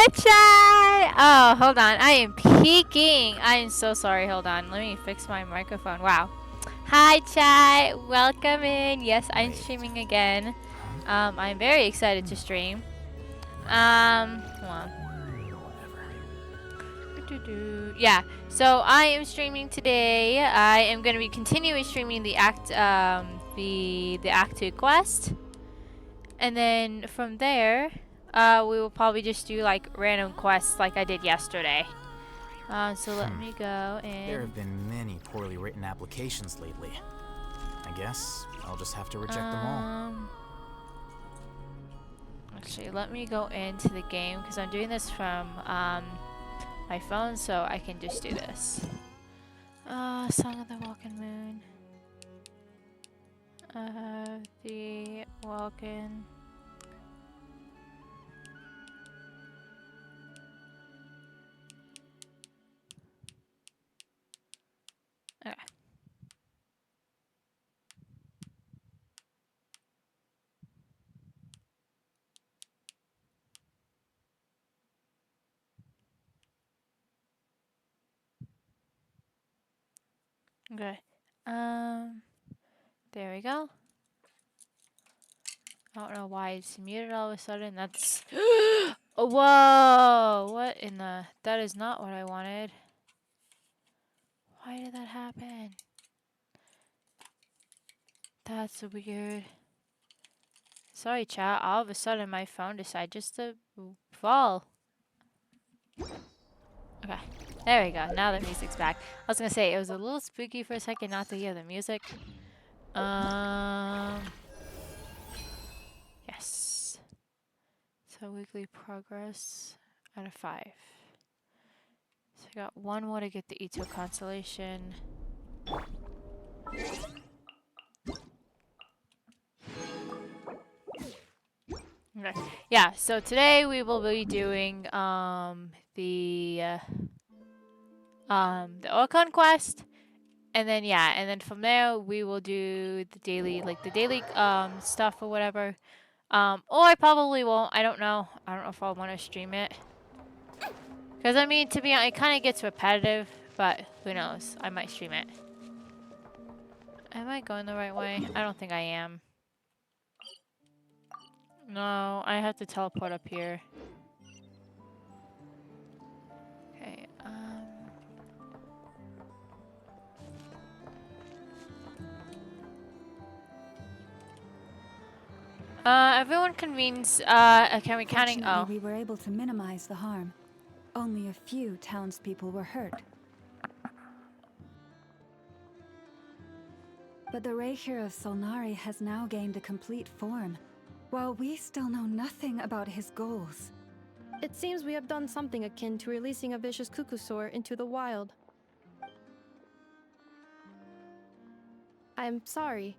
Hi, chat! Oh, hold on. I am peeking. I am so sorry. Hold on. Let me fix my microphone. Wow. Hi, chat. Welcome in. Yes, I'm streaming again. I'm very excited to stream. Hold on. Yeah, so I am streaming today. I am going to be continuing streaming the Act 2 quest. And then from there, we will probably just do like random quests like I did yesterday. So let me go and... There have been many poorly written applications lately. I guess I'll just have to reject them all. Actually, let me go into the game because I'm doing this from my phone, so I can just do this. Song of the Welkin Moon. The Welkin. Okay. Okay. There we go. I don't know why it's muted all of a sudden. That's... Whoa! What in the... That is not what I wanted. Why did that happen? That's weird. Sorry, chat. All of a sudden, my phone decided just to fall. Okay. There we go. Now the music's back. I was gonna say, it was a little spooky for a second not to hear the music. Yes. So weekly progress out of 5. So I got 1 more to get the Ito constellation. Okay. Yeah, so today we will be doing the Welkin quest. And then and then from there we will do the daily stuff or whatever. Or I probably won't. I don't know. I don't know if I'll want to stream it. Because I mean, to be honest, it kind of gets repetitive, but who knows? I might stream it. Am I going the right way? I don't think I am. No, I have to teleport up here. Okay, everyone convenes, can we counting? Oh. We were able to minimize the harm. Only a few townspeople were hurt. But the Reikir of Solnari has now gained a complete form, while we still know nothing about his goals. It seems we have done something akin to releasing a vicious Kukusaur into the wild. I'm sorry.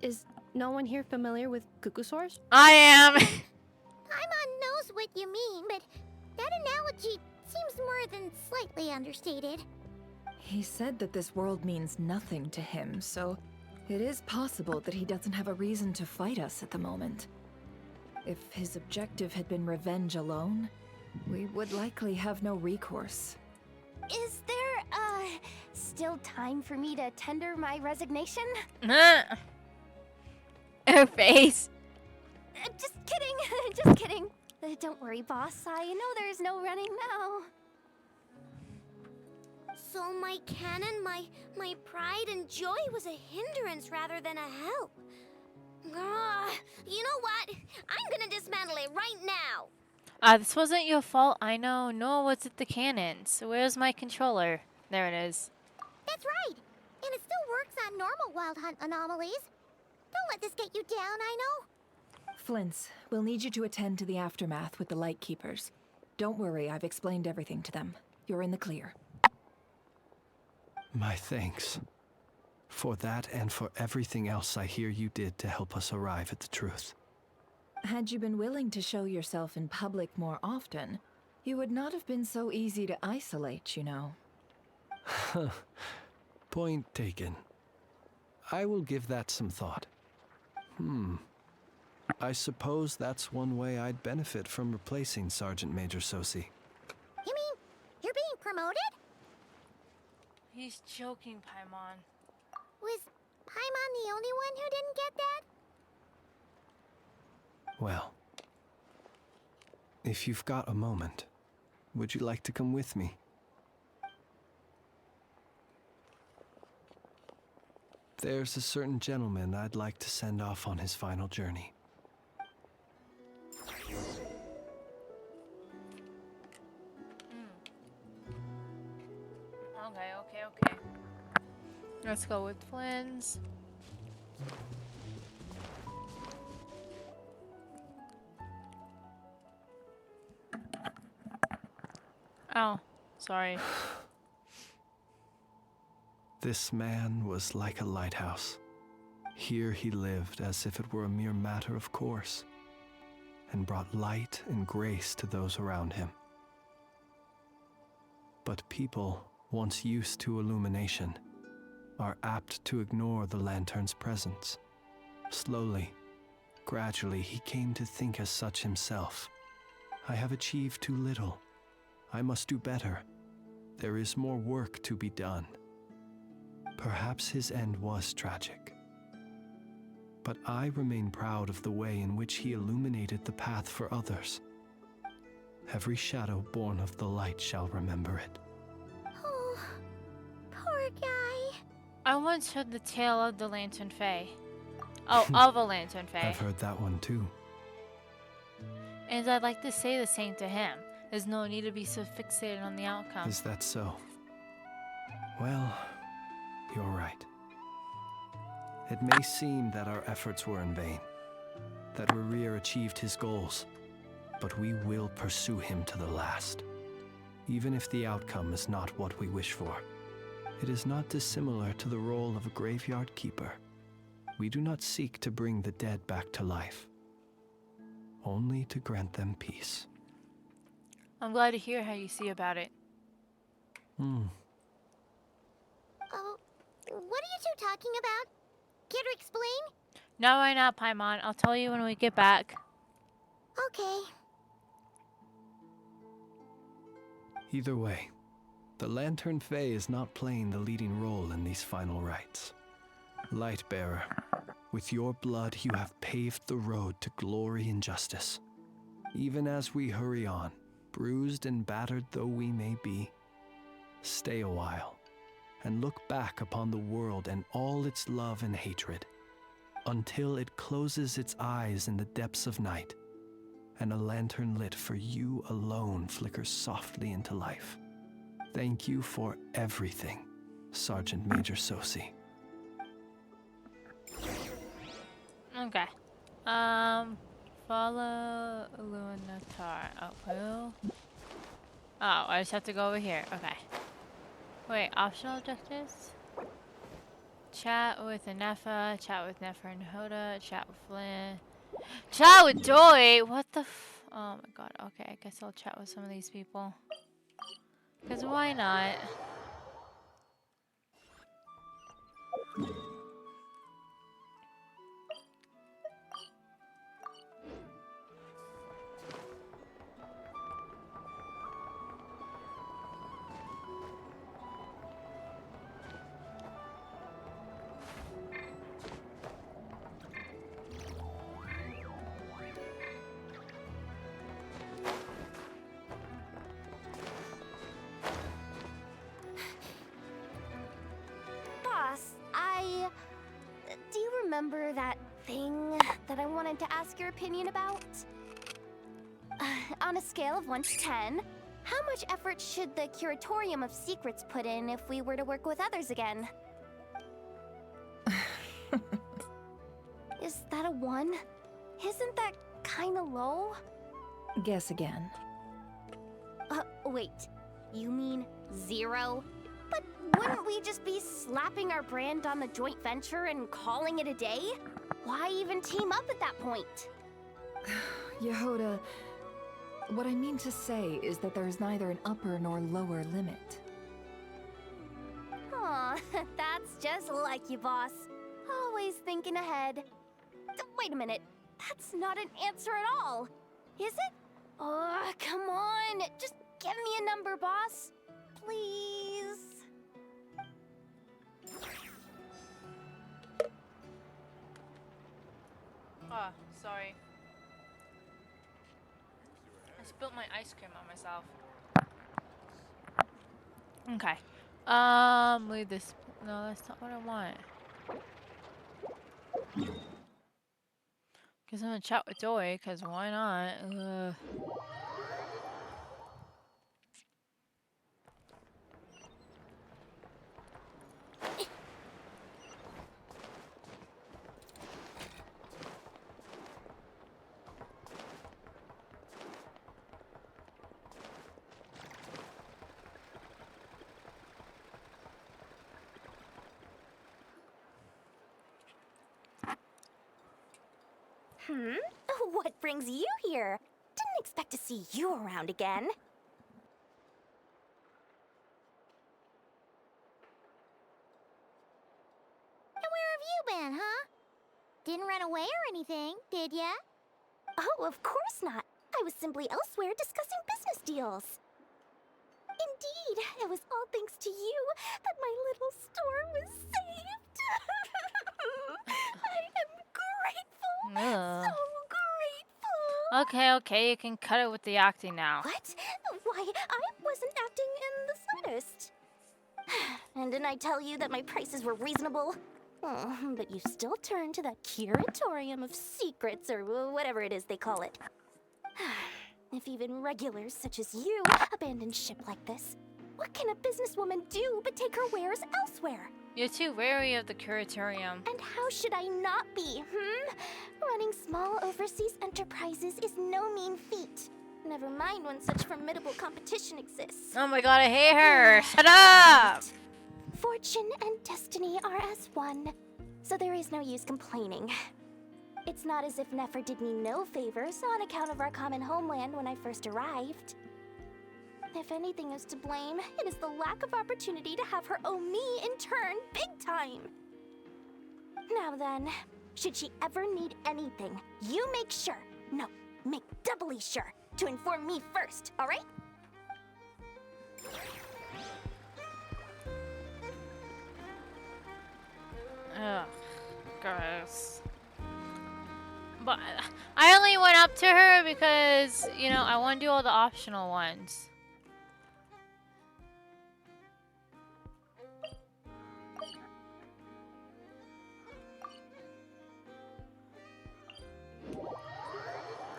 Is no one here familiar with Kukusaurs? I am! Paimon knows what you mean, but that analogy seems more than slightly understated. He said that this world means nothing to him, so it is possible that he doesn't have a reason to fight us at the moment. If his objective had been revenge alone, we would likely have no recourse. Is there, still time for me to tender my resignation? Her face. Just kidding, just kidding. Don't worry, boss. I know there's no running now. So my canon, my pride and joy was a hindrance rather than a help. You know what? I'm gonna dismantle it right now. This wasn't your fault, I know. Nor was it the cannon. So where's my controller? There it is. That's right. And it still works on normal wild hunt anomalies. Don't let this get you down, I know. Flint's, we'll need you to attend to the aftermath with the Lightkeepers. Don't worry, I've explained everything to them. You're in the clear. My thanks. For that and for everything else I hear you did to help us arrive at the truth. Had you been willing to show yourself in public more often, you would not have been so easy to isolate, you know. Point taken. I will give that some thought. I suppose that's one way I'd benefit from replacing Sergeant Major Sosi. You mean you're being promoted? He's joking, Paimon. Was Paimon the only one who didn't get that? Well, if you've got a moment, would you like to come with me? There's a certain gentleman I'd like to send off on his final journey. Okay. Let's go with Flynn's. Oh, sorry. This man was like a lighthouse. Here he lived as if it were a mere matter of course, and brought light and grace to those around him. But people, once used to illumination, are apt to ignore the lantern's presence. Slowly, gradually, he came to think as such himself. I have achieved too little. I must do better. There is more work to be done. Perhaps his end was tragic. But I remain proud of the way in which he illuminated the path for others. Every shadow born of the light shall remember it. Oh, poor guy. I once heard the tale of the Lantern Fae. Oh, of a Lantern Fae. I've heard that one too. And I'd like to say the same to him. There's no need to be so fixated on the outcome. Is that so? Well, you're right. It may seem that our efforts were in vain, that Rerir achieved his goals, but we will pursue him to the last, even if the outcome is not what we wish for. It is not dissimilar to the role of a graveyard keeper. We do not seek to bring the dead back to life, only to grant them peace. I'm glad to hear how you see about it. Oh, what are you two talking about? Care to explain? No, why not, Paimon? I'll tell you when we get back. Okay. Either way, the Lantern Fae is not playing the leading role in these final rites. Lightbearer, with your blood you have paved the road to glory and justice. Even as we hurry on, bruised and battered though we may be, stay a while and look back upon the world and all its love and hatred, until it closes its eyes in the depths of night, and a lantern lit for you alone flickers softly into life. Thank you for everything, Sergeant Major Sosi. Okay. Follow Lunatar. Oh, who? Oh, I just have to go over here. Okay. Wait, optional objectives? Chat with Anefa, chat with Nefer and Hoda, chat with Flynn. Chat with Joy! What the f- Oh my god, okay, I guess I'll chat with some of these people. Because why not? Boss, do you remember that thing that I wanted to ask your opinion about? On a scale of 1 to 10, how much effort should the Curatorium of Secrets put in if we were to work with others again? Is that a 1? Isn't that kinda low? Guess again. Wait. You mean 0? But wouldn't we just be slapping our brand on the joint venture and calling it a day? Why even team up at that point? Yehoda, what I mean to say is that there's neither an upper nor lower limit. Aw, that's just like you, boss. Always thinking ahead. Wait a minute. That's not an answer at all. Is it? Oh, come on. Just give me a number, boss. Please. Oh, sorry. I spilled my ice cream on myself. Okay. Leave this. No, that's not what I want. Guess I'm gonna chat with Joy, cause why not? Ugh. What brings you here? Didn't expect to see you around again. Where have you been, huh? Didn't run away or anything, did ya? Oh, of course not. I was simply elsewhere discussing business deals. Indeed, it was all thanks to you that my little store was saved. I am grateful. Ugh. So grateful. Okay, you can cut it with the acting now. What? Why, I wasn't acting in the slightest. And didn't I tell you that my prices were reasonable? Oh, but you still turn to that curatorium of secrets, or whatever it is they call it. If even regulars such as you abandon ship like this, what can a businesswoman do but take her wares elsewhere? You're too wary of the curatorium. And how should I not be, Running small overseas enterprises is no mean feat. Never mind when such formidable competition exists. Oh my god, I hate her! Shut up! Fortune and destiny are as one, so there is no use complaining. It's not as if Nefer did me no favors on account of our common homeland when I first arrived. If anything is to blame, it is the lack of opportunity to have her owe me in turn big time. Now then, should she ever need anything, you make sure, no, make doubly sure, to inform me first, alright? Ugh, gross. But I only went up to her because, you know, I want to do all the optional ones.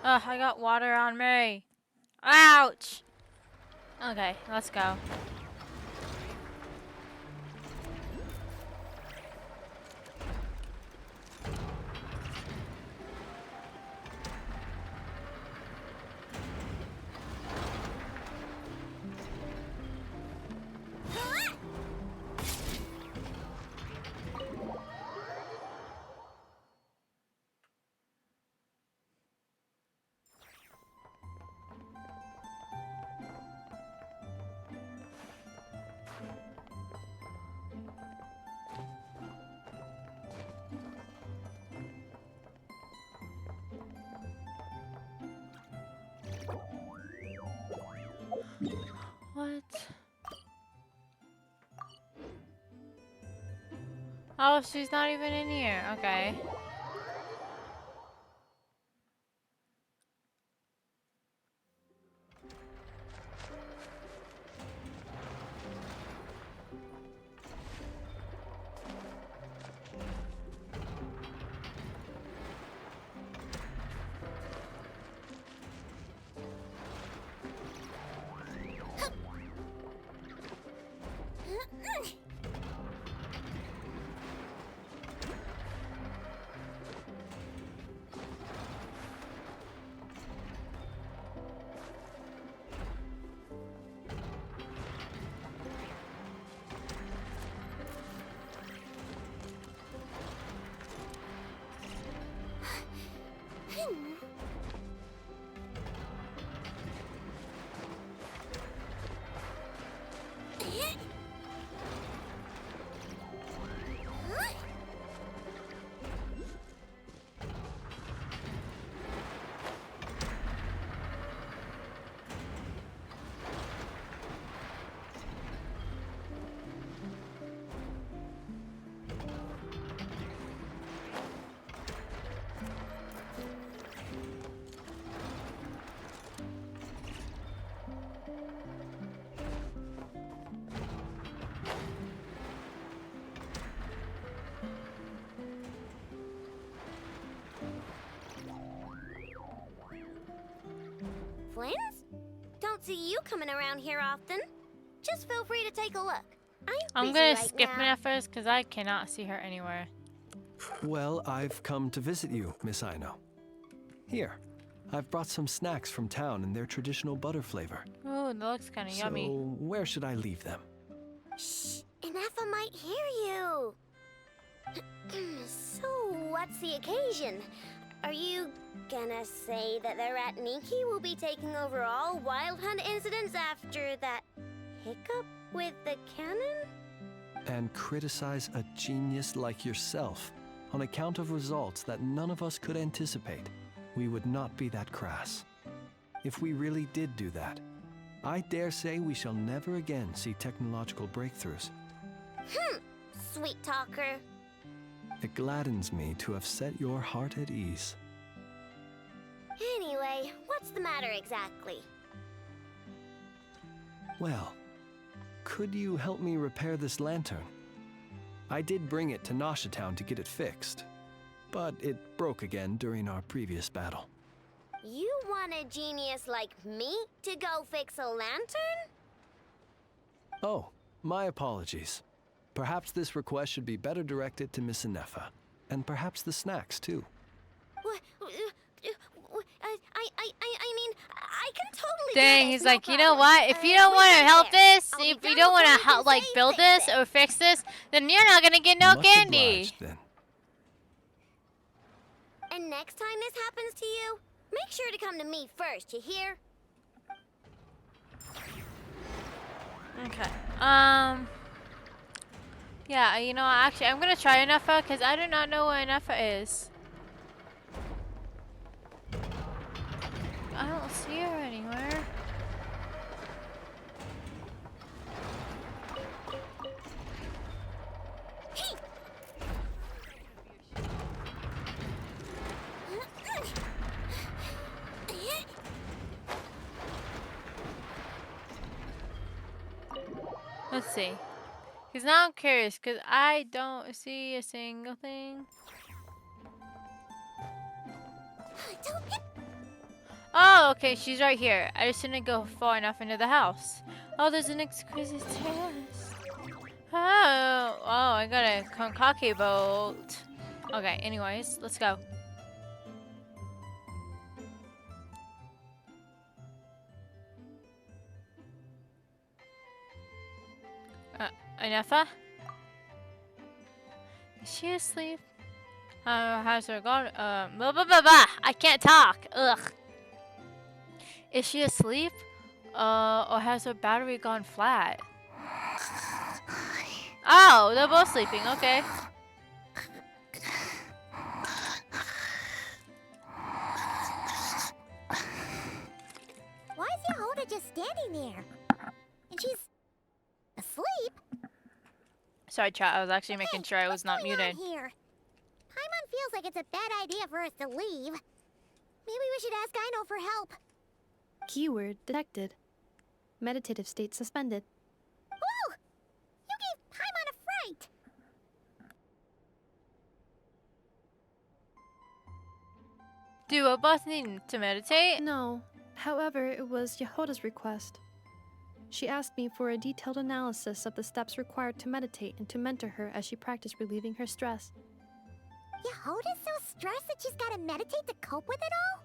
Ugh, I got water on me. Ouch! Okay, let's go. What? Oh, she's not even in here. Okay. twins? Don't see you coming around here often. Just feel free to take a look. I'm busy gonna right skip now. it first because I cannot see her anywhere. Well, I've come to visit you, Miss Aino. Here, I've brought some snacks from town in their traditional butter flavor. Ooh, that looks kind of yummy. So, where should I leave them? Shh, Ineffa might hear you. So, what's the occasion? Are you gonna say that the Rat Niki will be taking over all Wild Hunt incidents after that hiccup with the cannon? And criticize a genius like yourself on account of results that none of us could anticipate. We would not be that crass. If we really did do that, I dare say we shall never again see technological breakthroughs. Sweet talker. It gladdens me to have set your heart at ease. Anyway, what's the matter exactly? Well, could you help me repair this lantern? I did bring it to Nasha Town to get it fixed, but it broke again during our previous battle. You want a genius like me to go fix a lantern? Oh, my apologies. Perhaps this request should be better directed to Miss Ineffa, and perhaps the snacks too. What? I mean, I can totally do Dang, this, he's no like, you know problem. what? If you don't Wait want to right help there. this, I'll be if you done don't want before to you can like say build fix this it. or fix this, then you're not gonna get no Much candy. obliged, then. And next time this happens to you, make sure to come to me first, you hear? Okay. Yeah, you know, actually, I'm gonna try Ineffa because I do not know where Ineffa is. I don't see her anywhere. Hey! Let's see. Because now I'm curious because I don't see a single thing. Don't get Oh, okay, she's right here. I just didn't go far enough into the house. Oh, there's an exquisite terrace. Oh, I got a konkake boat. Okay, anyways, let's go. Ineffa? Is she asleep? How's her gone? Blah, blah, blah, blah. I can't talk. Ugh. Is she asleep? Or has her battery gone flat? Oh, they're both sleeping. Okay. Why is Yehoda just standing there? And she's asleep? Sorry, chat. I was actually making sure I was not muted. Here. Paimon feels like it's a bad idea for us to leave. Maybe we should ask Aino for help. Keyword detected. Meditative state suspended. Whoa! You gave Paimon a fright! Do robots need to meditate? No. However, it was Yehoda's request. She asked me for a detailed analysis of the steps required to meditate and to mentor her as she practiced relieving her stress. Yehoda's so stressed that she's gotta meditate to cope with it all?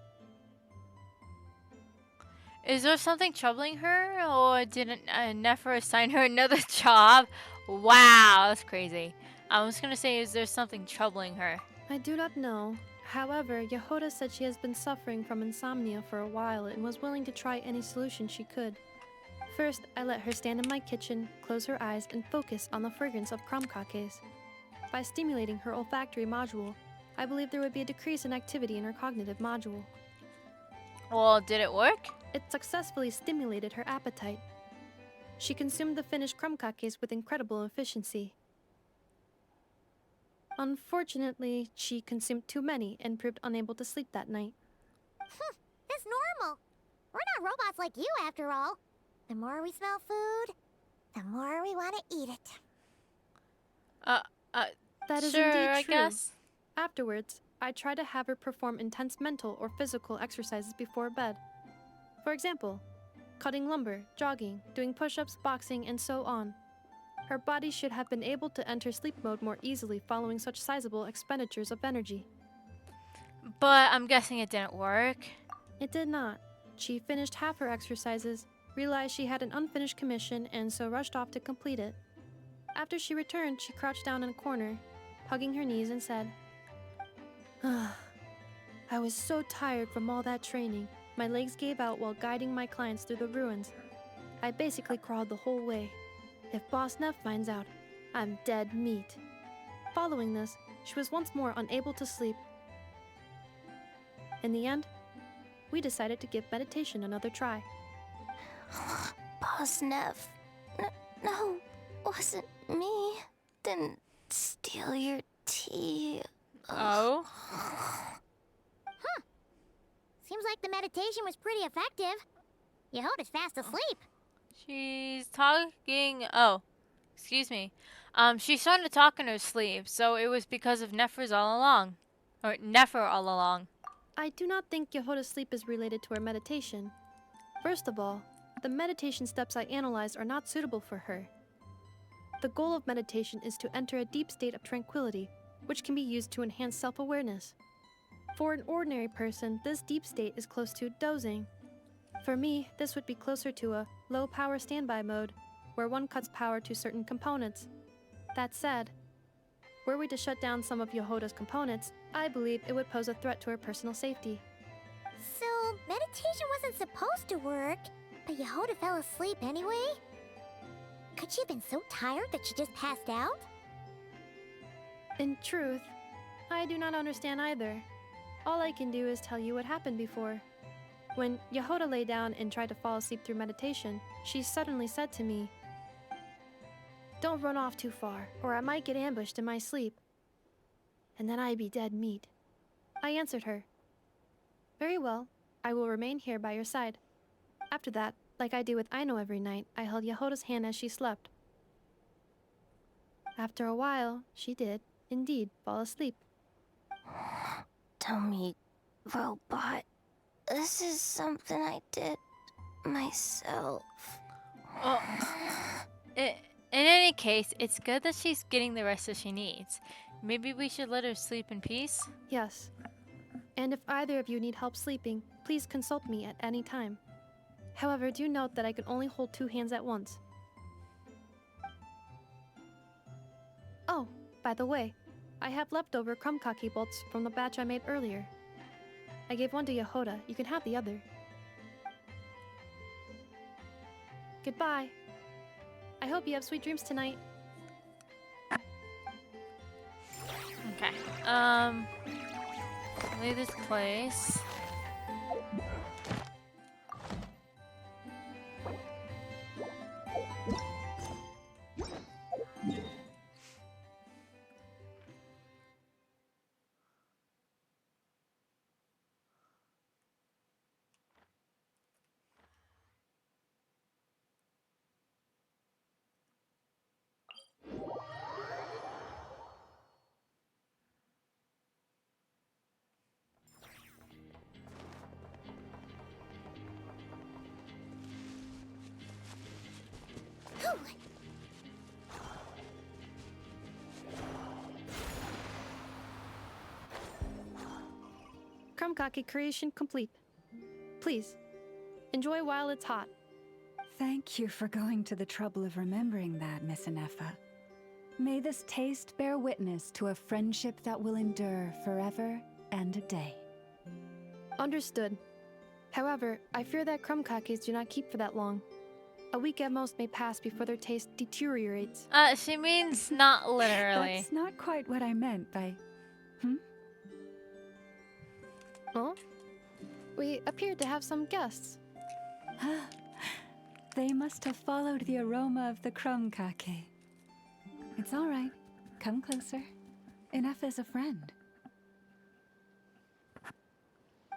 Is there something troubling her? Or didn't Nefer assign her another job? Wow, that's crazy. I was gonna say, is there something troubling her? I do not know. However, Yehoda said she has been suffering from insomnia for a while and was willing to try any solution she could. First, I let her stand in my kitchen, close her eyes, and focus on the fragrance of crumb kakes. By stimulating her olfactory module, I believe there would be a decrease in activity in her cognitive module. Well, did it work? It successfully stimulated her appetite. She consumed the finished crumb kakes with incredible efficiency. Unfortunately, she consumed too many and proved unable to sleep that night. It's normal. We're not robots like you, after all. The more we smell food, the more we want to eat it. That is sure, indeed I true. guess. Afterwards, I tried to have her perform intense mental or physical exercises before bed. For example, cutting lumber, jogging, doing push-ups, boxing, and so on. Her body should have been able to enter sleep mode more easily following such sizable expenditures of energy. But I'm guessing it didn't work. It did not. She finished half her exercises, realized she had an unfinished commission, and so rushed off to complete it. After she returned, she crouched down in a corner, hugging her knees and said, I was so tired from all that training. My legs gave out while guiding my clients through the ruins. I basically crawled the whole way. If Boss Neff finds out, I'm dead meat. Following this, she was once more unable to sleep. In the end, we decided to give meditation another try. Boss Neff. No, wasn't me. Didn't steal your tea. Oh? Seems like the meditation was pretty effective. Yehoda's fast asleep. She's talking. Oh, excuse me. She's starting to talk in her sleep, so it was because of Nephers all along. Or Nefer all along. I do not think Yehoda's sleep is related to her meditation. First of all, the meditation steps I analyzed are not suitable for her. The goal of meditation is to enter a deep state of tranquility, which can be used to enhance self-awareness. For an ordinary person, this deep state is close to dozing. For me, this would be closer to a low-power standby mode, where one cuts power to certain components. That said, were we to shut down some of Yehoda's components, I believe it would pose a threat to her personal safety. So, meditation wasn't supposed to work, but Yehoda fell asleep anyway? Could she have been so tired that she just passed out? In truth, I do not understand either. All I can do is tell you what happened before. When Yehoda lay down and tried to fall asleep through meditation, she suddenly said to me, "Don't run off too far, or I might get ambushed in my sleep. And then I'd be dead meat." I answered her, "Very well, I will remain here by your side." After that, like I do with Aino every night, I held Yehoda's hand as she slept. After a while, she did, indeed, fall asleep. Dummy robot. This is something I did myself. Well, in any case, it's good that she's getting the rest that she needs. Maybe we should let her sleep in peace? Yes. And if either of you need help sleeping, please consult me at any time. However, do note that I can only hold 2 hands at once. Oh, by the way, I have leftover krumkaki bolts from the batch I made earlier. I gave one to Yehoda. You can have the other. Goodbye. I hope you have sweet dreams tonight. Okay. Leave this place. Krumkaki creation complete. Please, enjoy while it's hot. Thank you for going to the trouble of remembering that, Miss Anefa. May this taste bear witness to a friendship that will endure forever and a day. Understood. However, I fear that krumkakis do not keep for that long. A week at most may pass before their taste deteriorates. She means not literally. That's not quite what I meant by... Oh? We appear to have some guests. They must have followed the aroma of the krumkake. It's all right. Come closer. Inefa's a friend.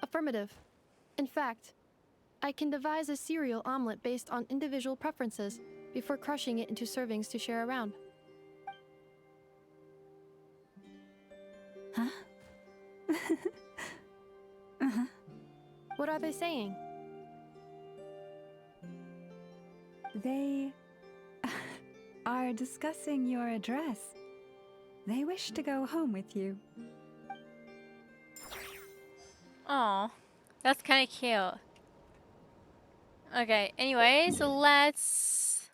Affirmative. In fact, I can devise a cereal omelet based on individual preferences before crushing it into servings to share around. Huh? What are they saying? They are discussing your address. They wish to go home with you. Oh, that's kind of cute. Okay, anyways, let's...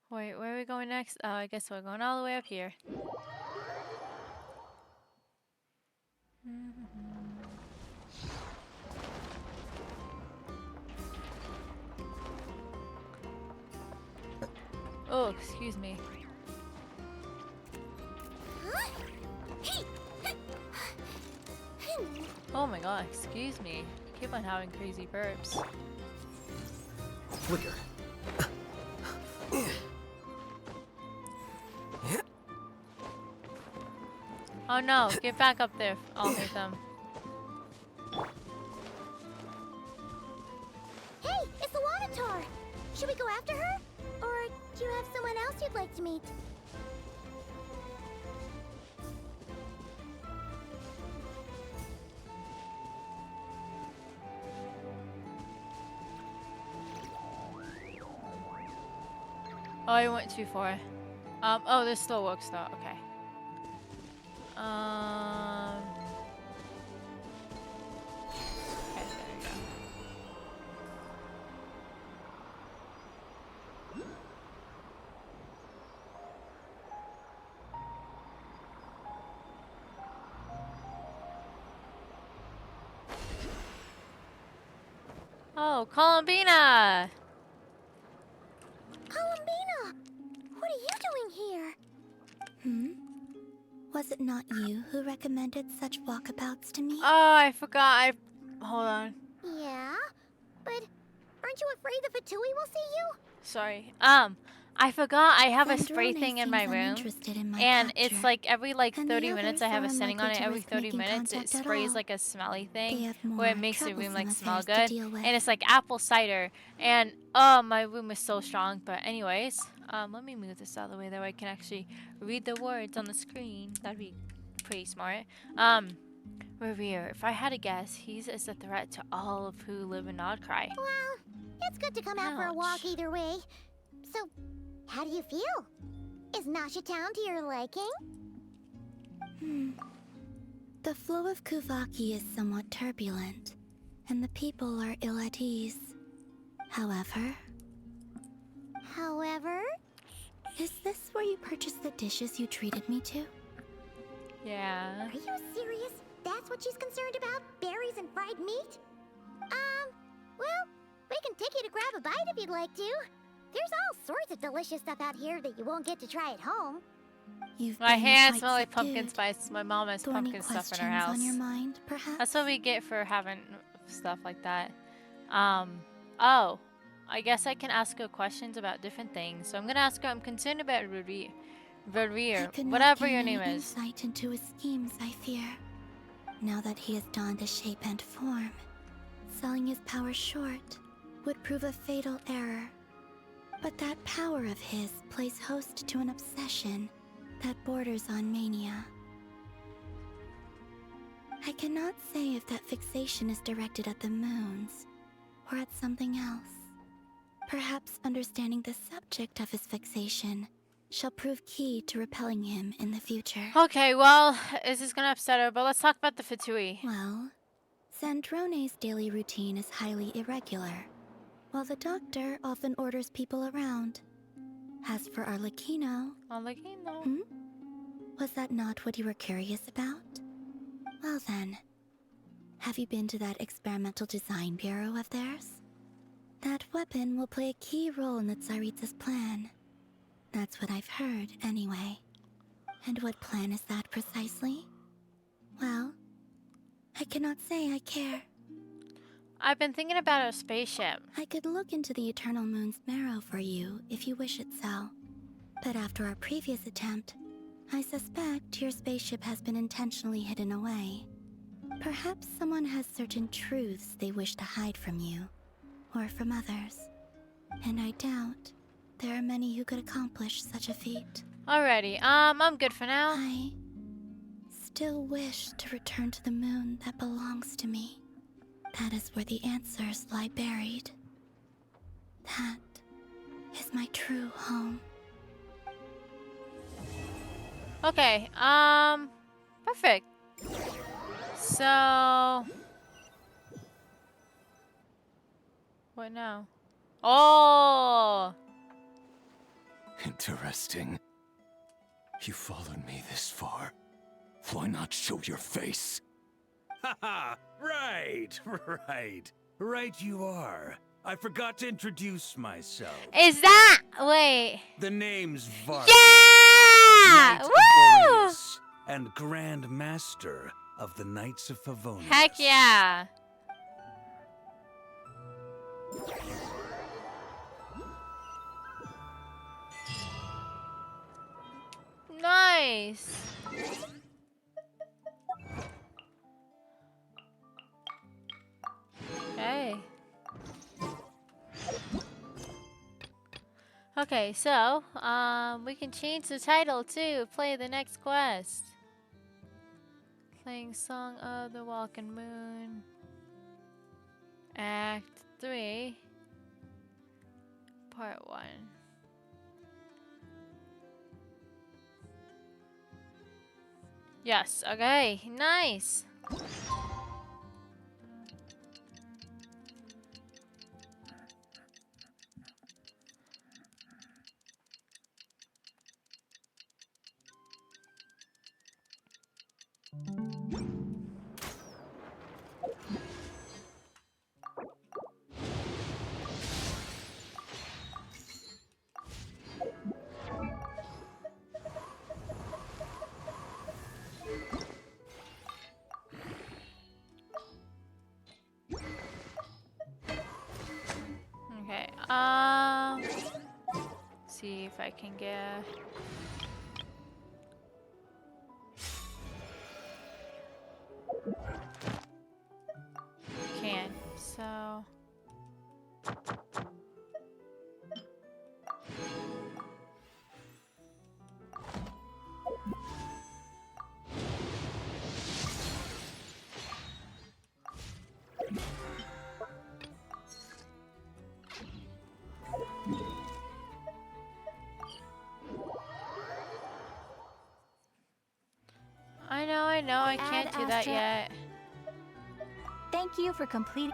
Wait, where are we going next? Oh, I guess we're going all the way up here. Oh, excuse me. Oh my god, excuse me. Keep on having crazy burps. Flicker. Oh no, get back up there. I'll hit them. Hey, it's the Wanatar! Should we go after her? Or do you have someone else you'd like to meet? Oh, I went too far. Oh, this still works though. Okay. Okay, there we go. Oh, Columbina! Columbina! What are you doing here? Hmm? Was it not you who recommended such walkabouts to me? Oh, I forgot. Hold on. Yeah, but aren't you afraid the Fatui will see you? Sorry. I forgot I have a spray Sandrone thing in my seems room. uninterested in my And capture. it's like every like And 30 the minutes others I have are a setting on unlikely it. to Every risk 30 making minutes it contact at sprays all. like a smelly They thing have where it more makes the room like troublesome smell affairs to good. deal with. And it's like apple cider. And oh, my room is so strong. But anyways, let me move this out of the way that way I can actually read the words on the screen. That'd be pretty smart. Revere, if I had to guess, he's is a threat to all of who live in Nodcry. Well, it's good to come out for a walk Ouch. either way. So, how do you feel? Is Nasha Town to your liking? The flow of Kuvaki is somewhat turbulent, and the people are ill at ease. However, is this where you purchased the dishes you treated me to? Yeah. Are you serious? That's what she's concerned about? Berries and fried meat? Well, we can take you to grab a bite if you'd like to. There's all sorts of delicious stuff out here that you won't get to try at home. My hands smell like pumpkin spice. My mom has So any pumpkin stuff in her questions house. on your mind, perhaps? That's what we get for having stuff like that. Oh, I guess I can ask her questions about different things. So I'm gonna ask her. I'm concerned about Revere, whatever your name is. Insight into his schemes, I fear. Now that he has donned a shape and form, selling his power short would prove a fatal error. But that power of his plays host to an obsession that borders on mania. I cannot say if that fixation is directed at the moons or at something else. Perhaps understanding the subject of his fixation shall prove key to repelling him in the future. Okay, well, this is gonna upset her, but let's talk about the Fatui. Well, Sandrone's daily routine is highly irregular, while the doctor often orders people around. As for Arlecchino... Arlecchino? Was that not what you were curious about? Well then, have you been to that experimental design bureau of theirs? That weapon will play a key role in the Tsaritsa's plan. That's what I've heard, anyway. And what plan is that precisely? Well, I cannot say I care. I've been thinking about a spaceship. I could look into the Eternal Moon's marrow for you if you wish it so. But after our previous attempt, I suspect your spaceship has been intentionally hidden away. Perhaps someone has certain truths they wish to hide from you, or from others. And I doubt there are many who could accomplish such a feat. Alrighty, I'm good for now. I still wish to return to the moon that belongs to me. That is where the answers lie buried. That my true home. Okay, perfect. So, what now? Oh! Interesting. You followed me this far. Why not show your face? Haha! Right, right. Right you are. I forgot to introduce myself. Is that... Wait. The name's Vark. Yeah! Knight of Woo! Boreas and Grand Master of the Knights of Favonius. Heck yeah. Nice. Okay. Okay, so, we can change the title to play the next quest. Playing Song of the Welkin Moon. Act 3. Part 1. Yes, okay, nice. Okay, see if I can get... Can, so... I know, I can't do that yet. Thank you for completing.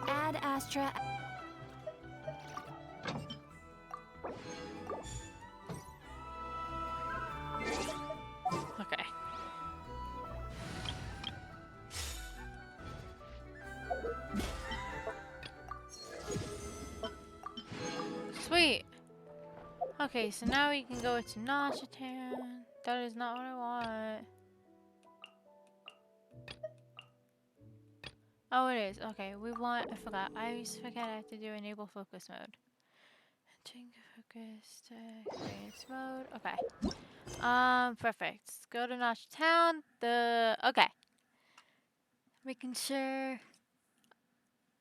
Ad Astra. Okay. Sweet. Okay, so now we can go to Nashatan. That is not what I want. Oh, it is. Okay, we want... I forgot. I always forget I have to do enable focus mode. Entering focus to experience mode. Okay. Perfect. Let's go to Nashatown. Okay. Making sure...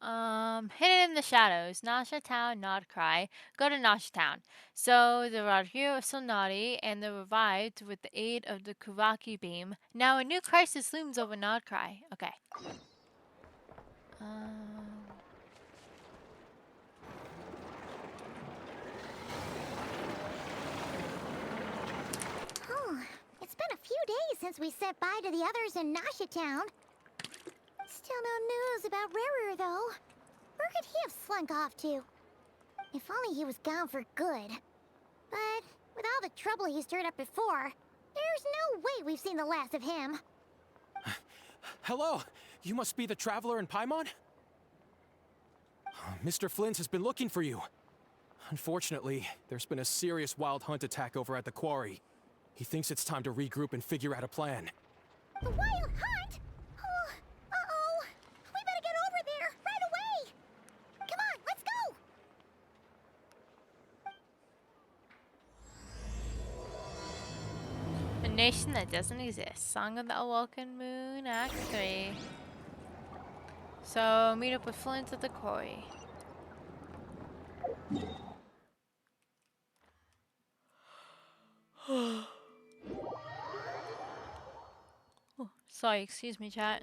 hidden in the shadows, Nasha Town, Nod Cry. Go to Nasha Town. So, the Rodhiro of Sonati and the revived with the aid of the Kuraki beam. Now a new crisis looms over Nod Cry. Okay. Oh, it's been a few days since we said bye to the others in Nasha Town. Still no news about Rarer, though. Where could he have slunk off to? If only he was gone for good. But with all the trouble he stirred up before, there's no way we've seen the last of him. Hello! You must be the traveler in Paimon? Mr. Flint has been looking for you. Unfortunately, there's been a serious wild hunt attack over at the quarry. He thinks it's time to regroup and figure out a plan. The wild hunt? Oh, uh-oh. We better get over there, right away! Come on, let's go! A nation that doesn't exist. Song of the Awoken Moon, Act 3. So, meet up with Flint at the quarry. Oh, sorry, excuse me, chat.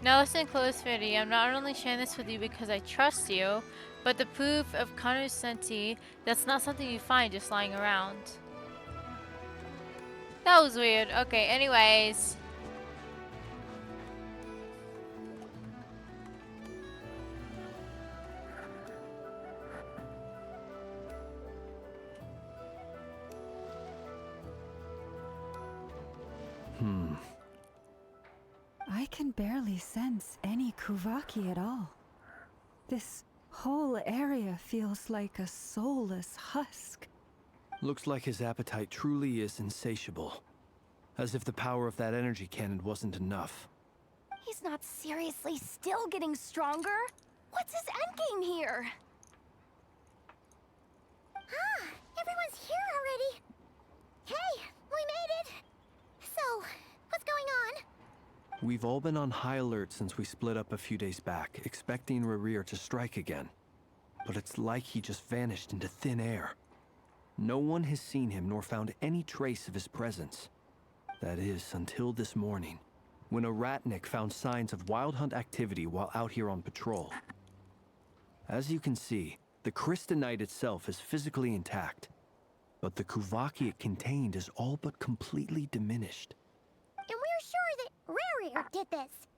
Now listen closely. I'm not only sharing this with you because I trust you, but the proof of consistency, that's not something you find just lying around. That was weird. Okay, anyways. I can barely sense any Kuvaki at all. This whole area feels like a soulless husk. Looks like his appetite truly is insatiable. As if the power of that energy cannon wasn't enough. He's not seriously still getting stronger? What's his endgame here? Ah, everyone's here already. Hey, we made it. So, what's going on? We've all been on high alert since we split up a few days back, expecting Rerir to strike again. But it's like he just vanished into thin air. No one has seen him nor found any trace of his presence. That is, until this morning, when a ratnik found signs of wild hunt activity while out here on patrol. As you can see, the crystalite itself is physically intact, but the Kuvaki it contained is all but completely diminished. And we're sure that Rarier did this.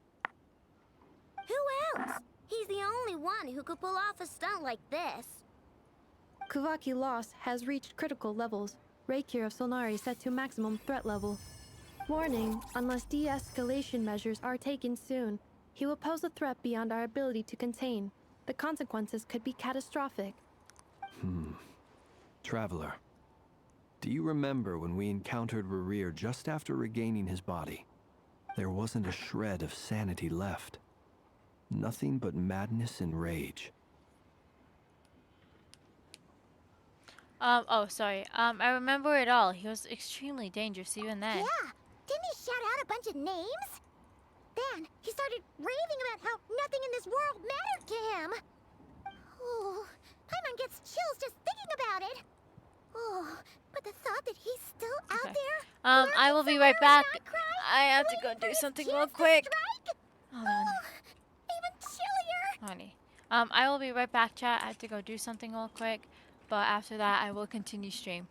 Who else? He's the only one who could pull off a stunt like this. Kuvaki loss has reached critical levels. Reikir of Solnari set to maximum threat level. Warning, unless de-escalation measures are taken soon, he will pose a threat beyond our ability to contain. The consequences could be catastrophic. Traveler, do you remember when we encountered Rerir just after regaining his body? There wasn't a shred of sanity left. Nothing but madness and rage. Oh, sorry. I remember it all. He was extremely dangerous even then. Yeah, didn't he shout out a bunch of names? Then he started raving about how nothing in this world mattered to him. Oh, Paimon gets chills just thinking about it. Oh, but the thought that he's still out there. I will be right back. I have to go do something real quick. Hold on. Even chillier. Honey. I will be right back, chat. I have to go do something real quick. But after that, I will continue stream.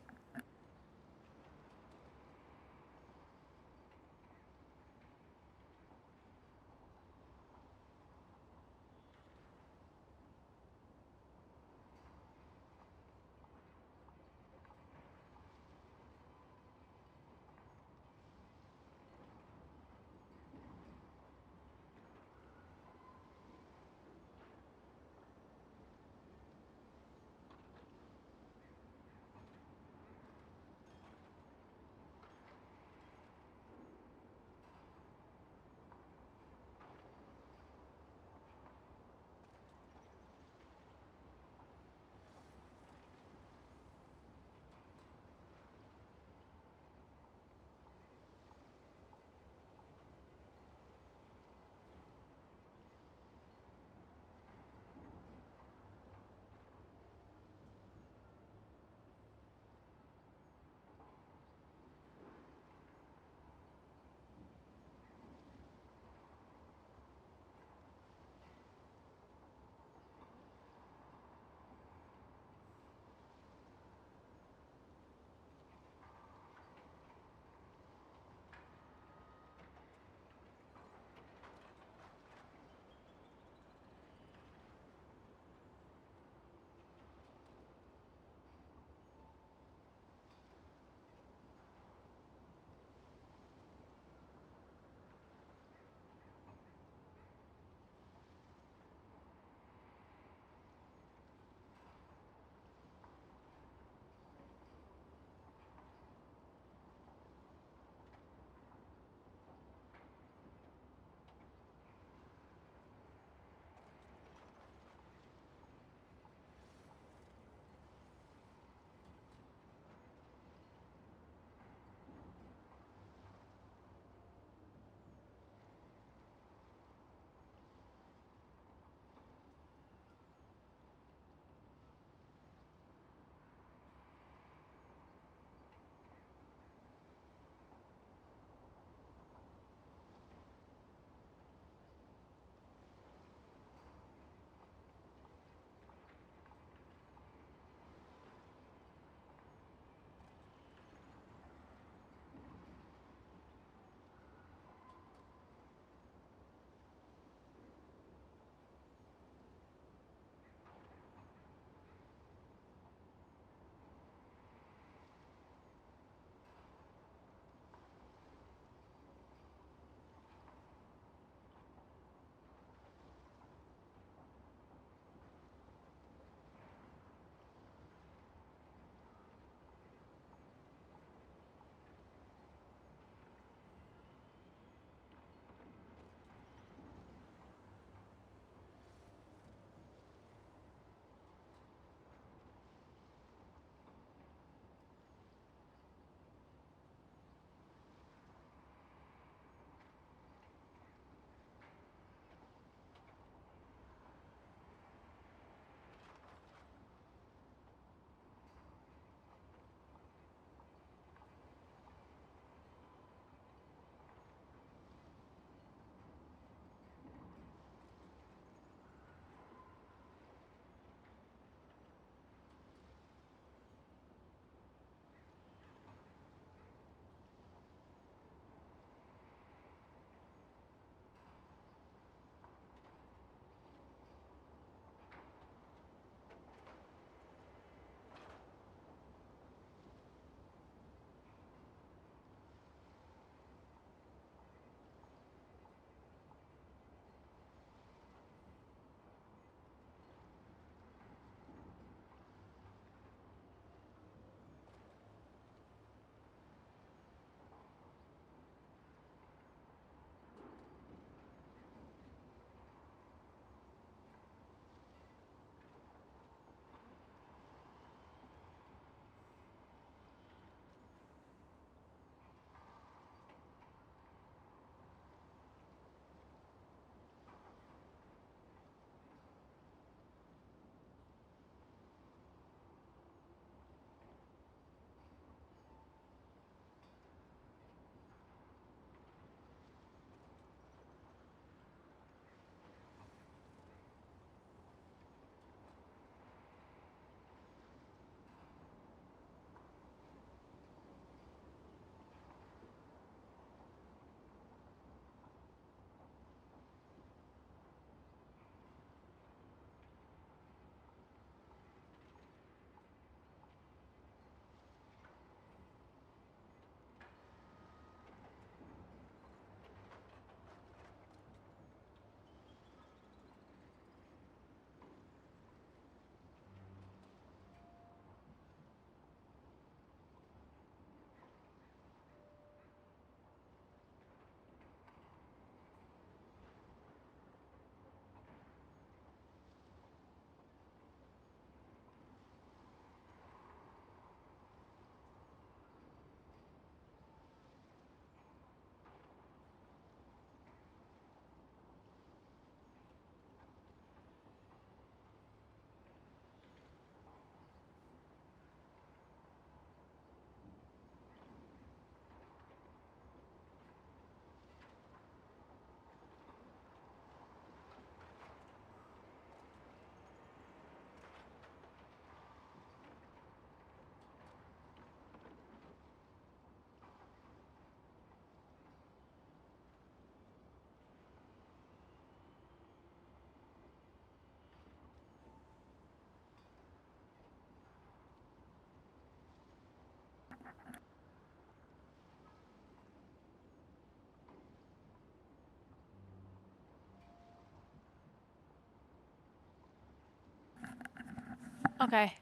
Okay.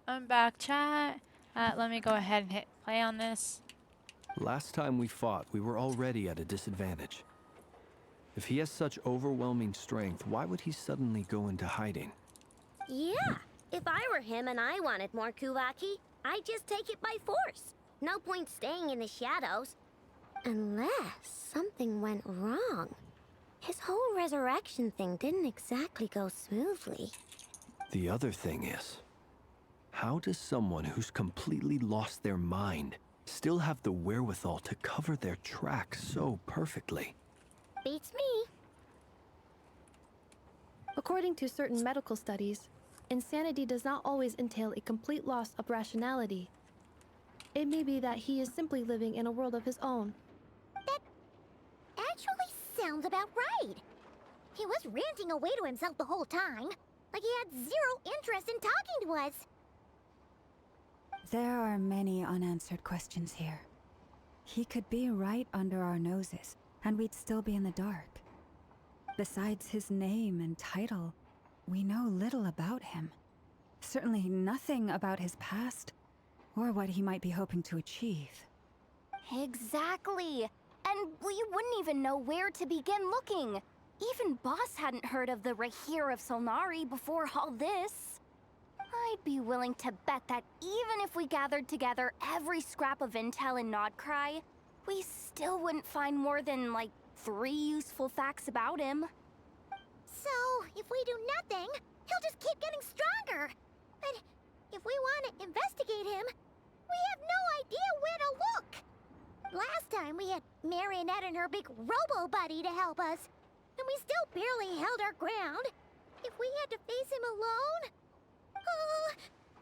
I'm back, chat. Let me go ahead and hit play on this. Last time we fought, we were already at a disadvantage. If he has such overwhelming strength, why would he suddenly go into hiding? Yeah, if I were him and I wanted more Kuvaki, I'd just take it by force. No point staying in the shadows. Unless something went wrong. His whole resurrection thing didn't exactly go smoothly. The other thing is, how does someone who's completely lost their mind still have the wherewithal to cover their tracks so perfectly? Beats me. According to certain medical studies, insanity does not always entail a complete loss of rationality. It may be that he is simply living in a world of his own. That actually sounds about right. He was ranting away to himself the whole time, like he had zero interest in talking to us. There are many unanswered questions here. He could be right under our noses, and we'd still be in the dark. Besides his name and title, we know little about him. Certainly nothing about his past, or what he might be hoping to achieve. Exactly. And we wouldn't even know where to begin looking. Even Boss hadn't heard of the Rahir of Solnari before all this. I'd be willing to bet that even if we gathered together every scrap of intel in Nodcry, we still wouldn't find more than, like, 3 useful facts about him. So, if we do nothing, he'll just keep getting stronger. But if we want to investigate him, we have no idea where to look. Last time we had Marionette and her big robo-buddy to help us, and we still barely held our ground. If we had to face him alone... Oh,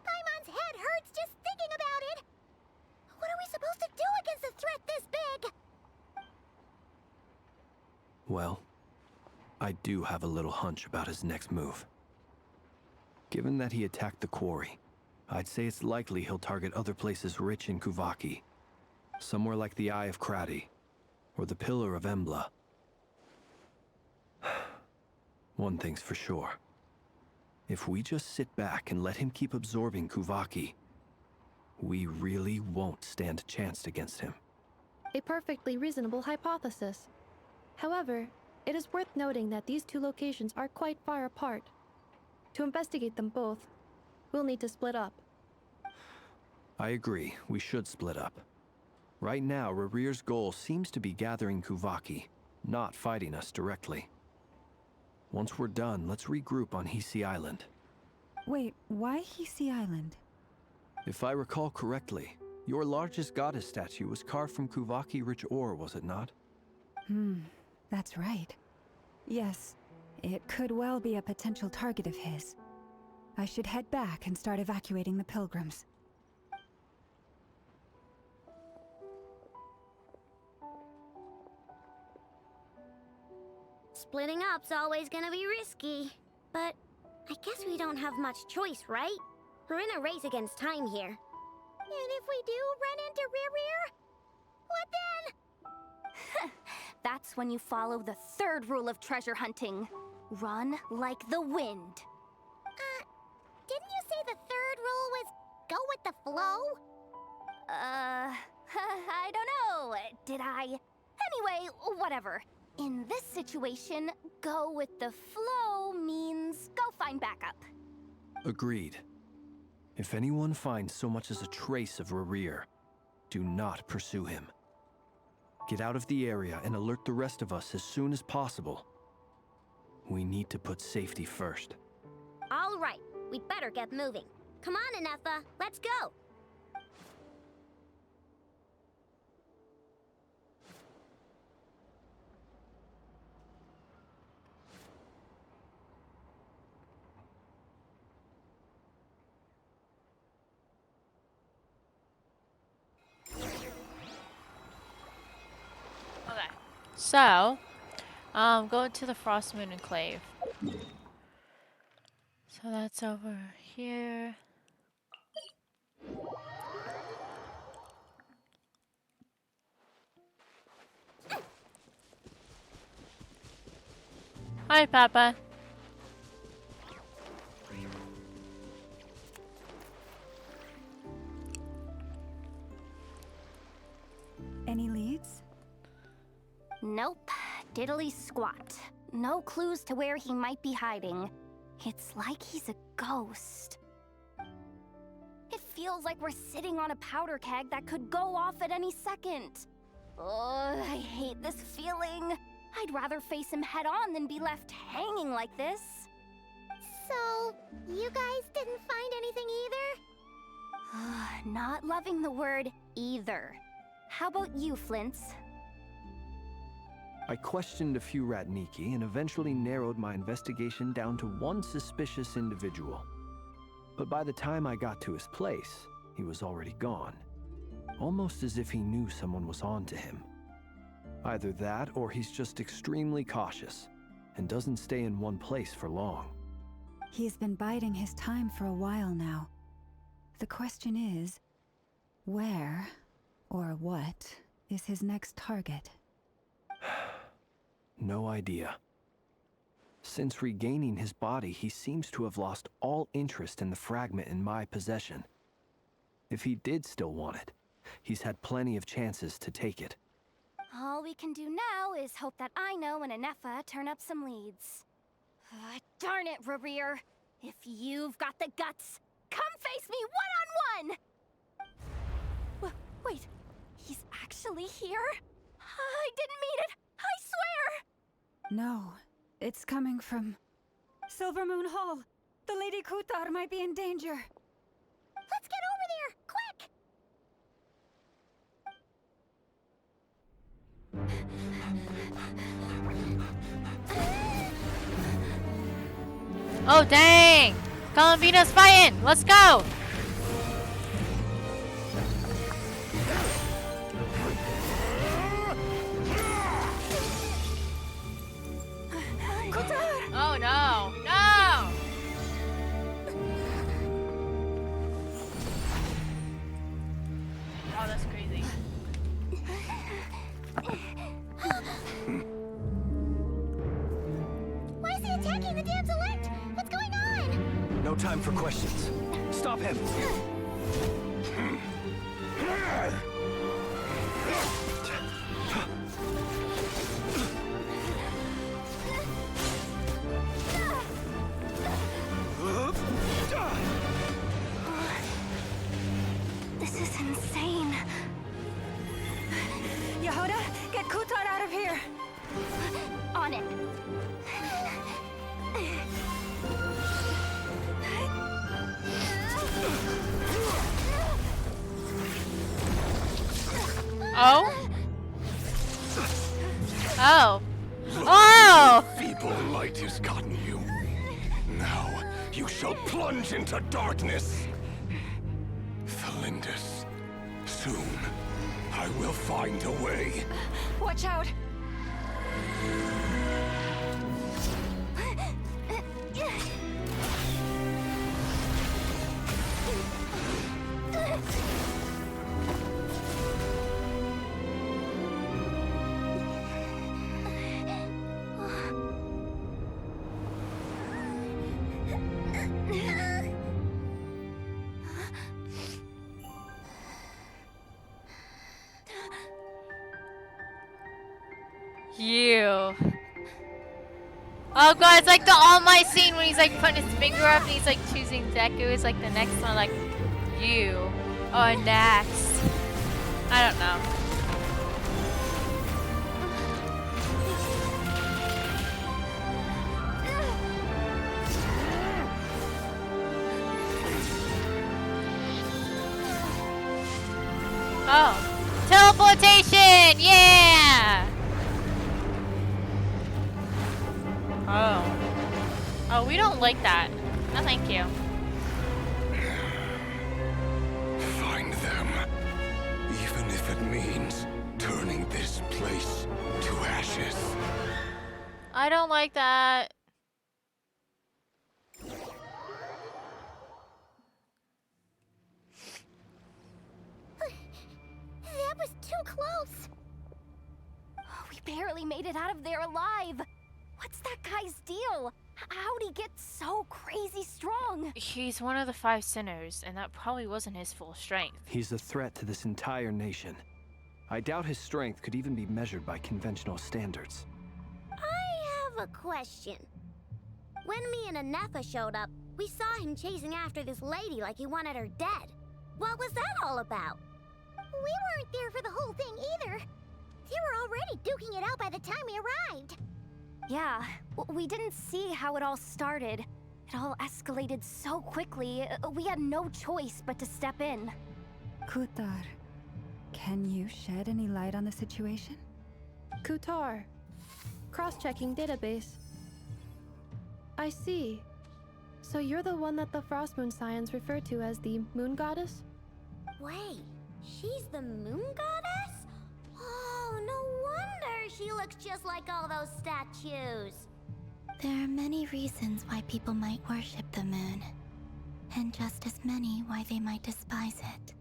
Paimon's head hurts just thinking about it. What are we supposed to do against a threat this big? Well, I do have a little hunch about his next move. Given that he attacked the quarry, I'd say it's likely he'll target other places rich in Kuvaki. Somewhere like the Eye of Krati, or the Pillar of Embla. One thing's for sure. If we just sit back and let him keep absorbing Kuvaki, we really won't stand a chance against him. A perfectly reasonable hypothesis. However, it is worth noting that these two locations are quite far apart. To investigate them both, we'll need to split up. I agree, we should split up. Right now, Rarir's goal seems to be gathering Kuvaki, not fighting us directly. Once we're done, let's regroup on Hisi Island. Wait, why Hisi Island? If I recall correctly, your largest goddess statue was carved from Kuvaki-rich ore, was it not? That's right. Yes, it could well be a potential target of his. I should head back and start evacuating the pilgrims. Splitting up's always gonna be risky. But I guess we don't have much choice, right? We're in a race against time here. And if we do run into Rear, what then? That's when you follow the 3rd rule of treasure hunting. Run like the wind. Didn't you say the 3rd rule was go with the flow? I don't know. Did I? Anyway, whatever. In this situation, go with the flow means go find backup. Agreed. If anyone finds so much as a trace of Rarir, do not pursue him. Get out of the area and alert the rest of us as soon as possible. We need to put safety first. All right, we'd better get moving. Come on, Inefa, let's go. Okay. So, go to the Frost Moon Enclave. So that's over here. Hi, Papa. Nope. Diddly squat. No clues to where he might be hiding. It's like he's a ghost. It feels like we're sitting on a powder keg that could go off at any second. Ugh, I hate this feeling. I'd rather face him head on than be left hanging like this. So, you guys didn't find anything either? Not loving the word either. How about you, Flint's? I questioned a few Ratniki and eventually narrowed my investigation down to one suspicious individual. But by the time I got to his place, he was already gone. Almost as if he knew someone was on to him. Either that, or he's just extremely cautious and doesn't stay in one place for long. He's been biding his time for a while now. The question is, where or what is his next target? No idea. Since regaining his body, he seems to have lost all interest in the fragment in my possession. If he did still want it, he's had plenty of chances to take it. All we can do now is hope that Ino and Anefa turn up some leads. Darn it, Rereer. If you've got the guts, come face me one-on-one! Wait, he's actually here? I didn't mean it, I swear! No, it's coming from Silver Moon Hall. The Lady Kutar might be in danger. Let's get over there, quick! Oh, dang! Columbina's fighting! Let's go! Oh, no! No! Oh, that's crazy. Why is he attacking the damsel elect? What's going on? No time for questions. Stop him! This is insane. Yehuda, get Kutar out of here! On it. Oh? Oh. Oh! Feeble light has gotten you. Now you shall plunge into darkness. Thalindus, soon I will find a way. Watch out! You. Oh god, it's like the All Might scene when he's like putting his finger up and he's like choosing Deku. It's like the next one, like you. Oh, next. I don't know. Oh. Teleportation! Yeah! Oh. Oh, we don't like that. No, thank you. Find them, even if it means turning this place to ashes. I don't like that. That was too close. We barely made it out of there alive. What's that guy's deal? How'd he get so crazy strong? He's one of the 5 sinners, and that probably wasn't his full strength. He's a threat to this entire nation. I doubt his strength could even be measured by conventional standards. I have a question. When me and Anefa showed up, we saw him chasing after this lady like he wanted her dead. What was that all about? We weren't there for the whole thing either. They were already duking it out by the time we arrived. Yeah, we didn't see how it all started. It all escalated so quickly, we had no choice but to step in. Kutar, can you shed any light on the situation? Kutar. Cross-checking database. I see. So you're the one that the Frost Moon Scions refer to as the Moon Goddess? Wait, she's the moon goddess? Oh, no wonder she looks just like all those statues. There are many reasons why people might worship the moon, and just as many why they might despise it.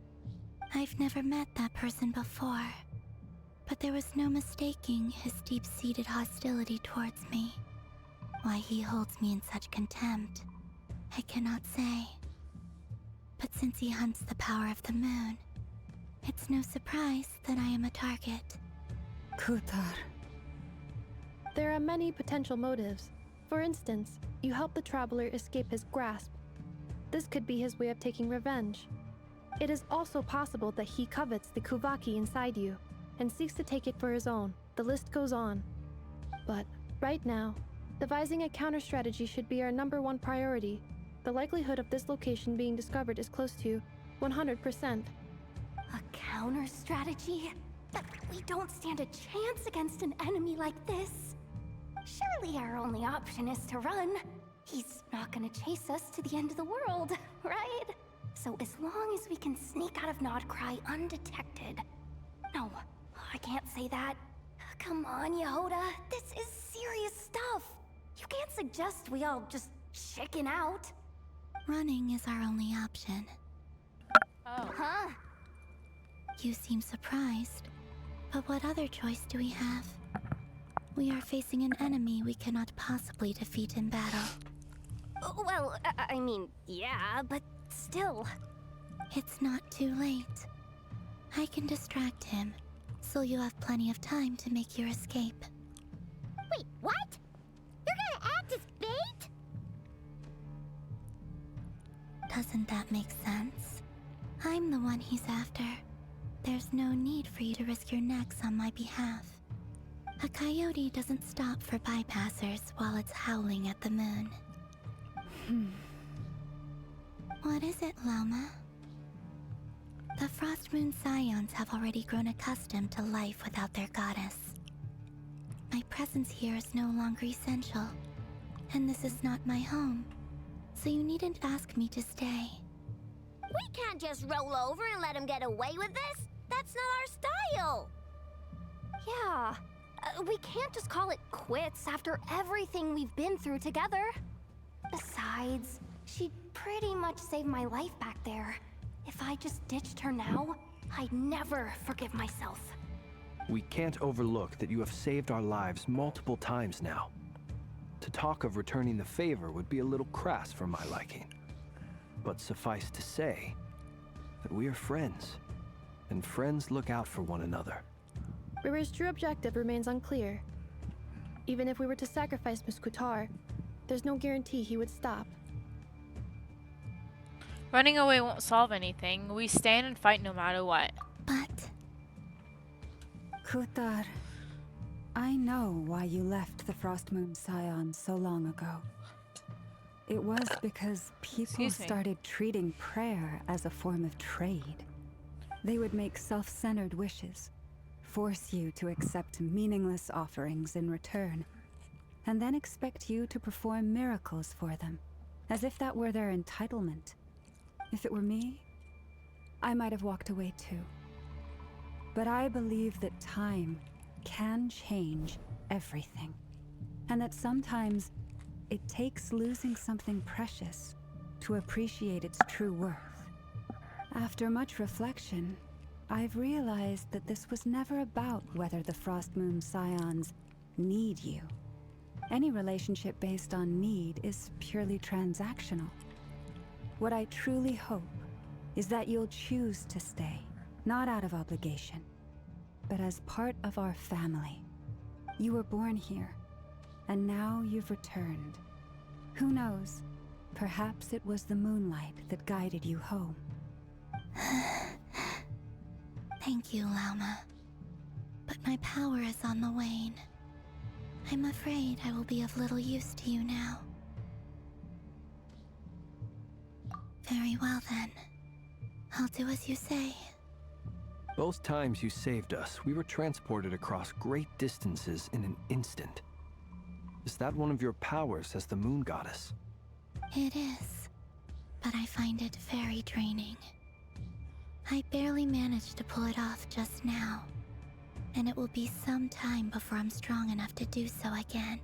I've never met that person before, but there was no mistaking his deep-seated hostility towards me. Why he holds me in such contempt, I cannot say. But since he hunts the power of the moon, it's no surprise that I am a target. Kutar. There are many potential motives. For instance, you help the traveler escape his grasp. This could be his way of taking revenge. It is also possible that he covets the Kuvaki inside you, and seeks to take it for his own. The list goes on. But, right now, devising a counter-strategy should be our #1 priority. The likelihood of this location being discovered is close to 100%. A counter-strategy? But we don't stand a chance against an enemy like this. Surely our only option is to run. He's not gonna chase us to the end of the world, right? So as long as we can sneak out of Nodcry undetected. No, I can't say that. Come on, Yehoda, this is serious stuff. You can't suggest we all just chicken out. Running is our only option. Oh. Huh? You seem surprised, but what other choice do we have? We are facing an enemy we cannot possibly defeat in battle. Well, I mean, yeah, but still. It's not too late. I can distract him, so you have plenty of time to make your escape. Wait, what? You're gonna act as bait? Doesn't that make sense? I'm the one he's after. There's no need for you to risk your necks on my behalf. A coyote doesn't stop for bypassers while it's howling at the moon. What is it, Loma? The Frost Moon Scions have already grown accustomed to life without their goddess. My presence here is no longer essential, and this is not my home, so you needn't ask me to stay. We can't just roll over and let him get away with this. That's not our style. Yeah, we can't just call it quits after everything we've been through together. Besides, she pretty much saved my life back there. If I just ditched her now, I'd never forgive myself. We can't overlook that you have saved our lives multiple times now. To talk of returning the favor would be a little crass for my liking. But suffice to say that we are friends, and friends look out for one another. River's true objective remains unclear. Even if we were to sacrifice Miss Kutar, there's no guarantee he would stop. Running away won't solve anything. We stand and fight no matter what. But Kutar, I know why you left the Frost Moon Scions so long ago. It was because people Excuse me. started treating prayer as a form of trade. They would make self-centered wishes, force you to accept meaningless offerings in return, and then expect you to perform miracles for them, as if that were their entitlement. If it were me, I might have walked away too. But I believe that time can change everything, and that sometimes it takes losing something precious to appreciate its true worth. After much reflection, I've realized that this was never about whether the Frost Moon Scions need you. Any relationship based on need is purely transactional. What I truly hope is that you'll choose to stay, not out of obligation, but as part of our family. You were born here, and now you've returned. Who knows? Perhaps it was the moonlight that guided you home. Thank you, Lauma. But my power is on the wane. I'm afraid I will be of little use to you now. Very well then. I'll do as you say. Both times you saved us, we were transported across great distances in an instant. Is that one of your powers as the moon goddess? It is, but I find it very draining. I barely managed to pull it off just now, and it will be some time before I'm strong enough to do so again.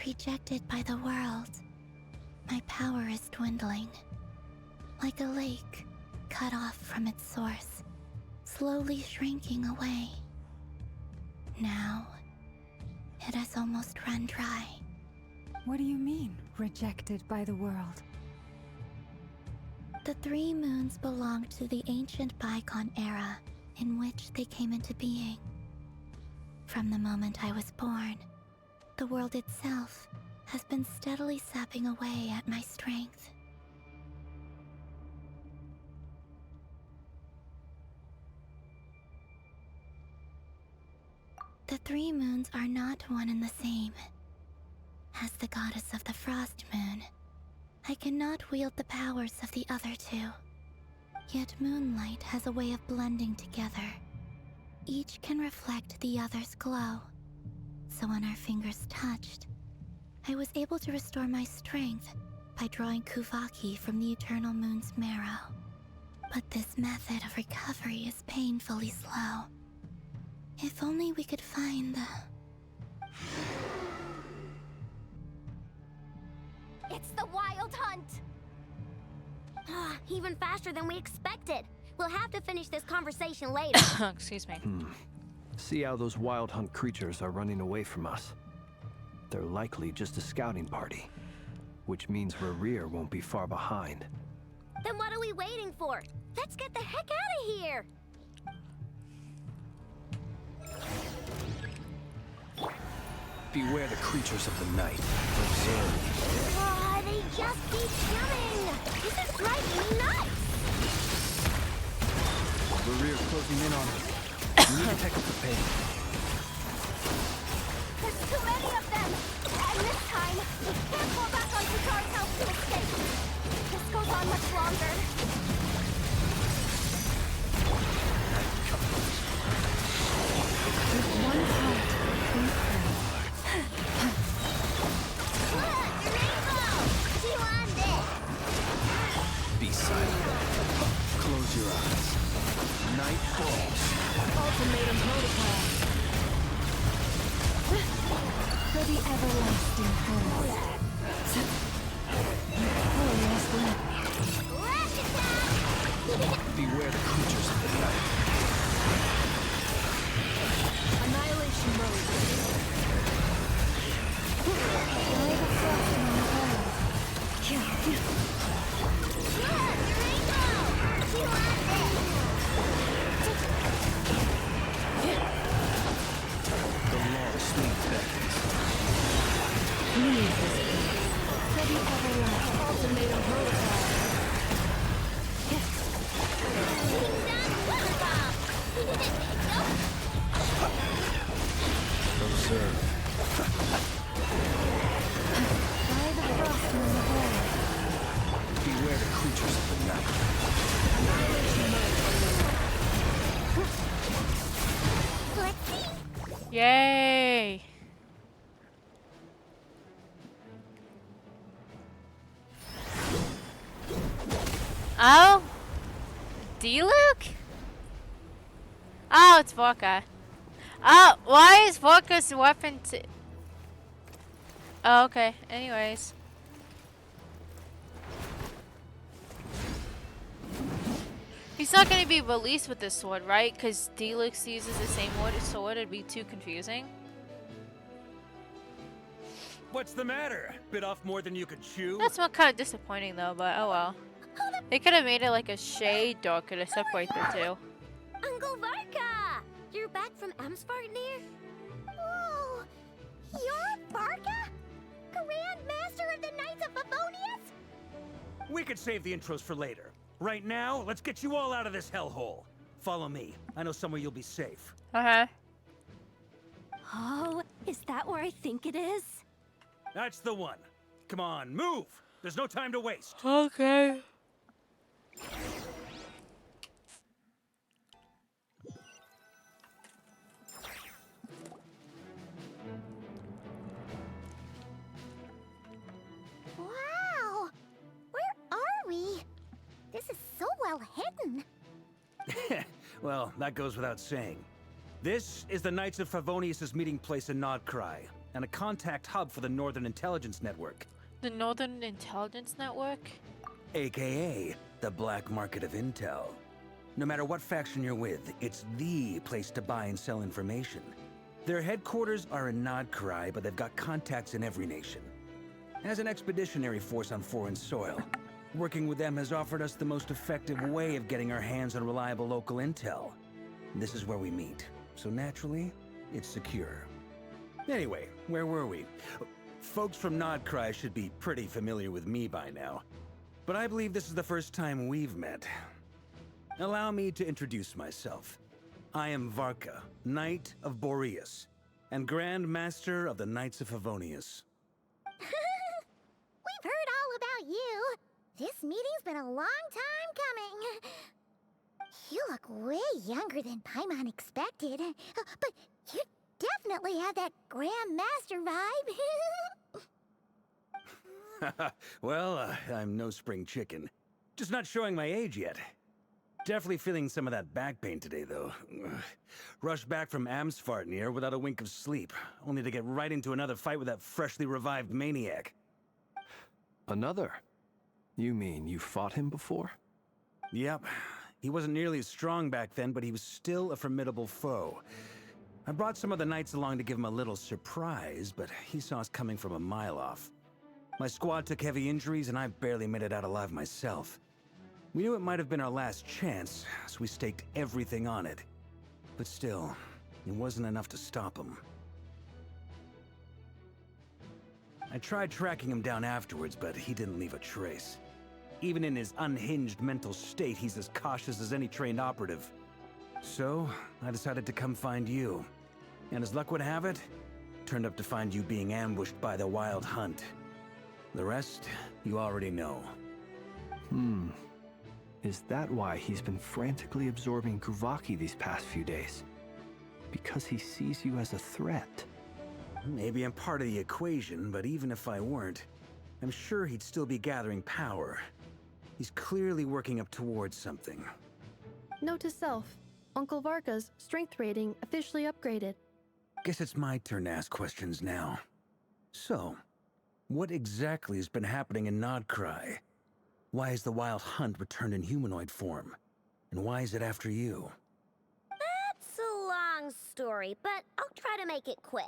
Rejected by the world, my power is dwindling. Like a lake, cut off from its source, slowly shrinking away. Now, it has almost run dry. What do you mean, rejected by the world? The 3 moons belonged to the ancient bygone era in which they came into being. From the moment I was born, the world itself has been steadily sapping away at my strength. The 3 moons are not one and the same. As the goddess of the Frost Moon, I cannot wield the powers of the other 2. Yet moonlight has a way of blending together. Each can reflect the other's glow. So when our fingers touched, I was able to restore my strength by drawing Kuvaki from the eternal moon's marrow. But this method of recovery is painfully slow. If only we could find the... It's the Wild Hunt! Even faster than we expected. We'll have to finish this conversation later. Excuse me. See how those wild hunt creatures are running away from us. They're likely just a scouting party, which means Rerir won't be far behind. Then what are we waiting for? Let's get the heck out of here! Beware the creatures of the night. Observe. They just keep coming! This is driving me nuts! Rerir's closing in on us. We need to pick up the pace. There's too many of them! And this time, we can't fall back on Tatar's house to escape! If this goes on much longer... With one heart, we pray. Be silent. Close your eyes. Night falls. Ultimatum protocol. For the everlasting home. Victorious link. Beware the creatures of the night. Annihilation mode. By the frost on the world. The long sleep beckons. Leave this place. For the everlasting ultimatum protocol. Observe. By the frost on the world. Beware the creatures of the night. Let's see! Yay! Oh? D-Luke? Oh, it's Vorka. Oh, why is Vorka's weapon to... Oh, okay. Anyways. He's not going to be released with this sword, right? Because D-Luke uses the same sword. It'd be too confusing. What's the matter? Bit off more than you could chew? That's what kind of disappointing, though, but oh well. They could have made it like a shade darker to separate the two. Uncle Varka! You're back could save the intros for later. Right now, let's get you all out of this hellhole. Follow me. I know somewhere you'll be safe. Okay. Oh, is that where I think it is? That's the one. Come on, move! There's no time to waste. Okay. Wow! Where are we? This is so well hidden. Well, that goes without saying. This is the Knights of Favonius' meeting place in Nodcry, and a contact hub for the Northern Intelligence Network. The Northern Intelligence Network? AKA, the black market of intel. No matter what faction you're with, it's the place to buy and sell information. Their headquarters are in Nodcry, but they've got contacts in every nation. As an expeditionary force on foreign soil, working with them has offered us the most effective way of getting our hands on reliable local intel. This is where we meet, so naturally, it's secure. Anyway, where were we? Folks from Nodcry should be pretty familiar with me by now, but I believe this is the first time we've met. Allow me to introduce myself. I am Varka, Knight of Boreas, and Grand Master of the Knights of Favonius. We've heard all about you. This meeting's been a long time coming. You look way younger than Paimon expected, but you definitely have that Grand Master vibe. Well, I'm no spring chicken. Just not showing my age yet. Definitely feeling some of that back pain today, though. Rushed back from Amsfartnir without a wink of sleep, only to get right into another fight with that freshly revived maniac. Another? You mean you fought him before? Yep. He wasn't nearly as strong back then, but he was still a formidable foe. I brought some of the knights along to give him a little surprise, but he saw us coming from a mile off. My squad took heavy injuries, and I barely made it out alive myself. We knew it might have been our last chance, so we staked everything on it. But still, it wasn't enough to stop him. I tried tracking him down afterwards, but he didn't leave a trace. Even in his unhinged mental state, he's as cautious as any trained operative. So, I decided to come find you. And as luck would have it, turned up to find you being ambushed by the Wild Hunt. The rest, you already know. Is that why he's been frantically absorbing Guvaki these past few days? Because he sees you as a threat? Maybe I'm part of the equation, but even if I weren't, I'm sure he'd still be gathering power. He's clearly working up towards something. Note to self, Uncle Varka's strength rating officially upgraded. Guess it's my turn to ask questions now. So, what exactly has been happening in Nodcry? Why has the Wild Hunt returned in humanoid form? And why is it after you? That's a long story, but I'll try to make it quick.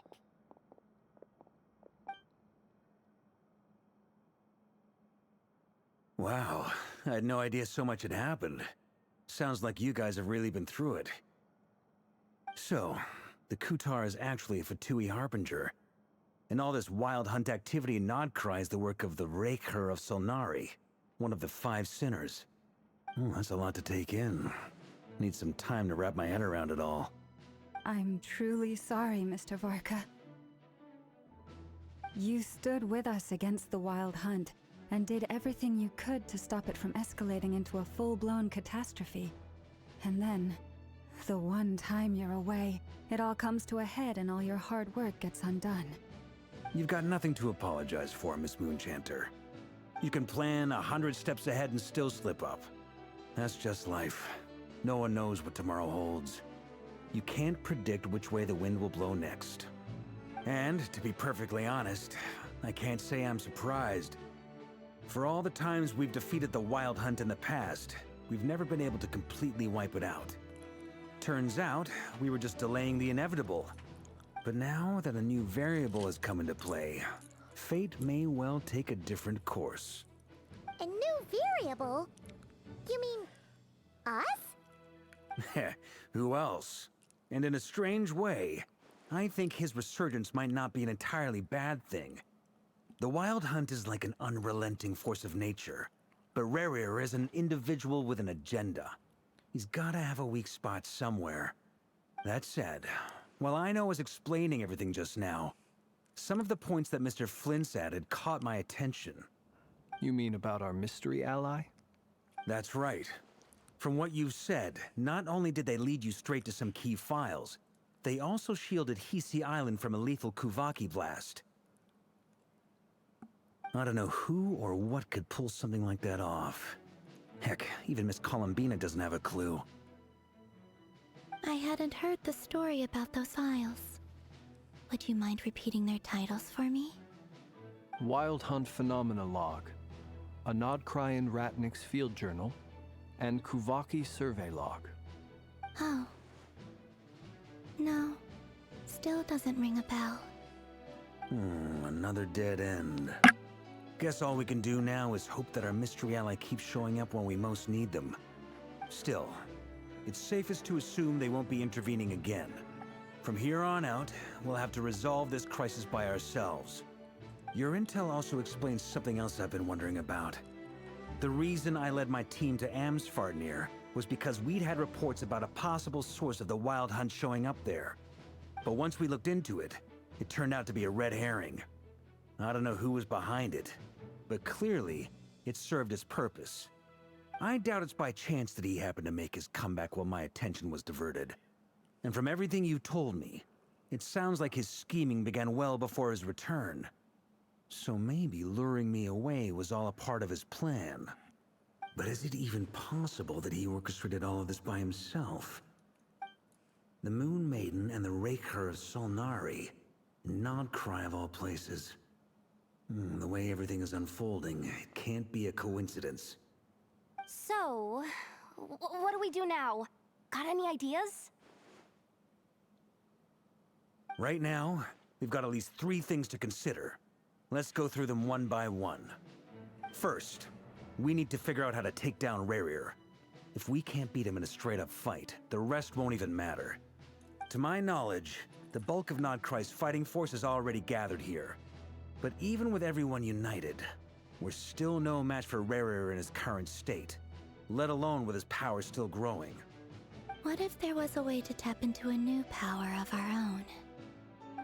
Wow, I had no idea so much had happened. Sounds like you guys have really been through it. So, the Kutar is actually a Fatui Harbinger. And all this Wild Hunt activity in Nodcry is the work of the Raker of Solnari, one of the 5 sinners. That's a lot to take in. Need some time to wrap my head around it all. I'm truly sorry, Mr. Varka. You stood with us against the Wild Hunt, and did everything you could to stop it from escalating into a full-blown catastrophe. And then, the one time you're away, it all comes to a head and all your hard work gets undone. You've got nothing to apologize for, Miss Moonchanter. You can plan 100 steps ahead and still slip up. That's just life. No one knows what tomorrow holds. You can't predict which way the wind will blow next. And, to be perfectly honest, I can't say I'm surprised. For all the times we've defeated the Wild Hunt in the past, we've never been able to completely wipe it out. Turns out, we were just delaying the inevitable. But now that a new variable has come into play, fate may well take a different course. A new variable? You mean us? Who else? And in a strange way, I think his resurgence might not be an entirely bad thing. The Wild Hunt is like an unrelenting force of nature, But Rerir is an individual with an agenda. He's gotta have a weak spot somewhere. That said, while Ino was explaining everything just now, some of the points that Mr. Flint's added caught my attention. You mean about our mystery ally? That's right. From what you've said, not only did they lead you straight to some key files, they also shielded Hisi Island from a lethal Kuvaki blast. I don't know who or what could pull something like that off. Heck, even Miss Columbina doesn't have a clue. I hadn't heard the story about those files. Would you mind repeating their titles for me? Wild Hunt Phenomena Log, a Nodcrian Ratnik's Field Journal, and Kuvaki Survey Log. Oh. No. Still doesn't ring a bell. Another dead end. Guess all we can do now is hope that our mystery ally keeps showing up when we most need them. Still, it's safest to assume they won't be intervening again. From here on out, we'll have to resolve this crisis by ourselves. Your intel also explains something else I've been wondering about. The reason I led my team to Amsfarnir was because we'd had reports about a possible source of the Wild Hunt showing up there. But once we looked into it, it turned out to be a red herring. I don't know who was behind it, but clearly, it served its purpose. I doubt it's by chance that he happened to make his comeback while my attention was diverted. And from everything you told me, it sounds like his scheming began well before his return. So maybe luring me away was all a part of his plan. But is it even possible that he orchestrated all of this by himself? The Moon Maiden and the Raker of Solnari, Nodcry of all places. The way everything is unfolding, it can't be a coincidence. So, what do we do now? Got any ideas? Right now, we've got at least 3 things to consider. Let's go through them one by one. First, we need to figure out how to take down Rerir. If we can't beat him in a straight-up fight, the rest won't even matter. To my knowledge, the bulk of Nodcry's fighting force is already gathered here. But even with everyone united, we're still no match for Rerir in his current state, let alone with his power still growing. What if there was a way to tap into a new power of our own?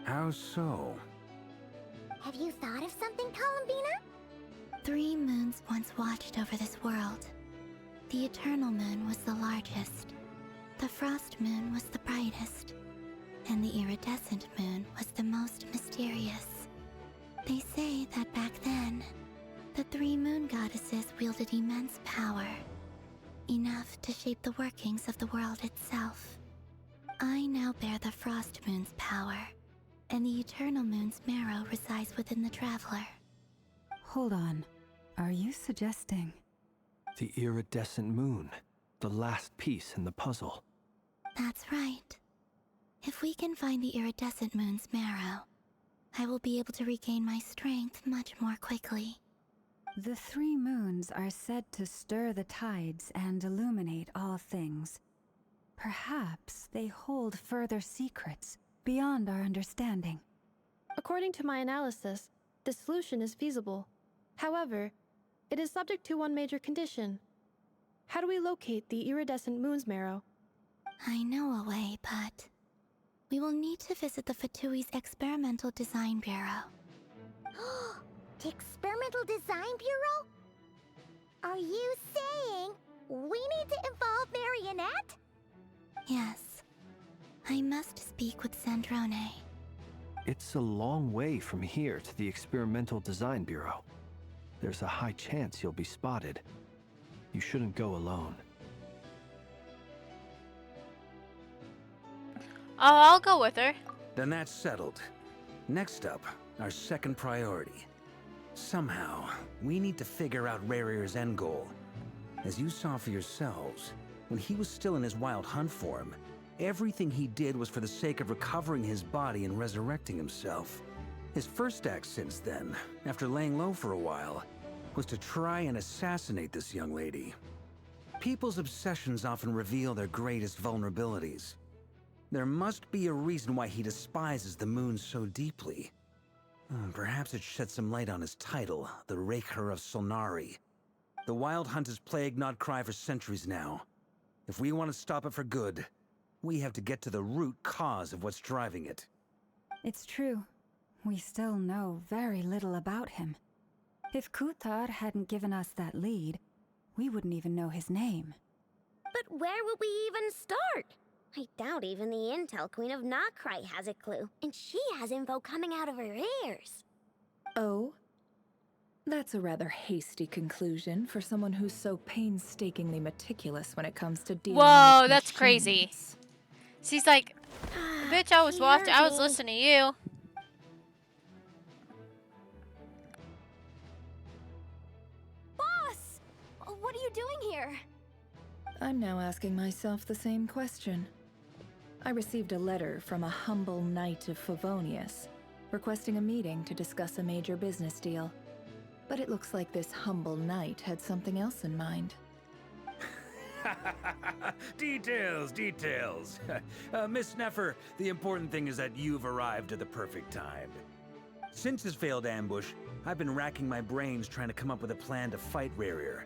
How so? Have you thought of something, Columbina? 3 moons once watched over this world. The Eternal Moon was the largest. The Frost Moon was the brightest. And the Iridescent Moon was the most mysterious. They say that back then, the 3 moon goddesses wielded immense power. Enough to shape the workings of the world itself. I now bear the Frost Moon's power, and the Eternal Moon's marrow resides within the Traveler. Hold on. Are you suggesting? The iridescent moon, the last piece in the puzzle. That's right. If we can find the Iridescent Moon's marrow, I will be able to regain my strength much more quickly. The 3 moons are said to stir the tides and illuminate all things. Perhaps they hold further secrets beyond our understanding. According to my analysis, the solution is feasible. However, it is subject to one major condition. How do we locate the Iridescent Moon's marrow? I know a way, but we will need to visit the Fatui's Experimental Design Bureau. The Experimental Design Bureau? Are you saying we need to involve Marionette? Yes. I must speak with Sandrone. It's a long way from here to the Experimental Design Bureau. There's a high chance you'll be spotted. You shouldn't go alone. Oh, I'll go with her. Then that's settled. Next up, our second priority. Somehow, we need to figure out Rerir's end goal. As you saw for yourselves, when he was still in his Wild Hunt form, everything he did was for the sake of recovering his body and resurrecting himself. His first act since then, after laying low for a while, was to try and assassinate this young lady. People's obsessions often reveal their greatest vulnerabilities. There must be a reason why he despises the moon so deeply. Perhaps it sheds some light on his title, the Raker of Solnari. The Wild Hunt has plagued Notcry for centuries now. If we want to stop it for good, we have to get to the root cause of what's driving it. It's true. We still know very little about him. If Kuthar hadn't given us that lead, we wouldn't even know his name. But where would we even start? I doubt even the Intel Queen of Notcry has a clue, and she has info coming out of her ears. Oh? That's a rather hasty conclusion for someone who's so painstakingly meticulous when it comes to dealing Whoa, with that's crazy. machines. She's like, bitch, I was watching, I was listening to you. Boss! What are you doing here? I'm now asking myself the same question. I received a letter from a humble knight of Favonius, requesting a meeting to discuss a major business deal. But it looks like this humble knight had something else in mind. Details, details. Miss Neffer, the important thing is that you've arrived at the perfect time. Since his failed ambush, I've been racking my brains trying to come up with a plan to fight Rerir.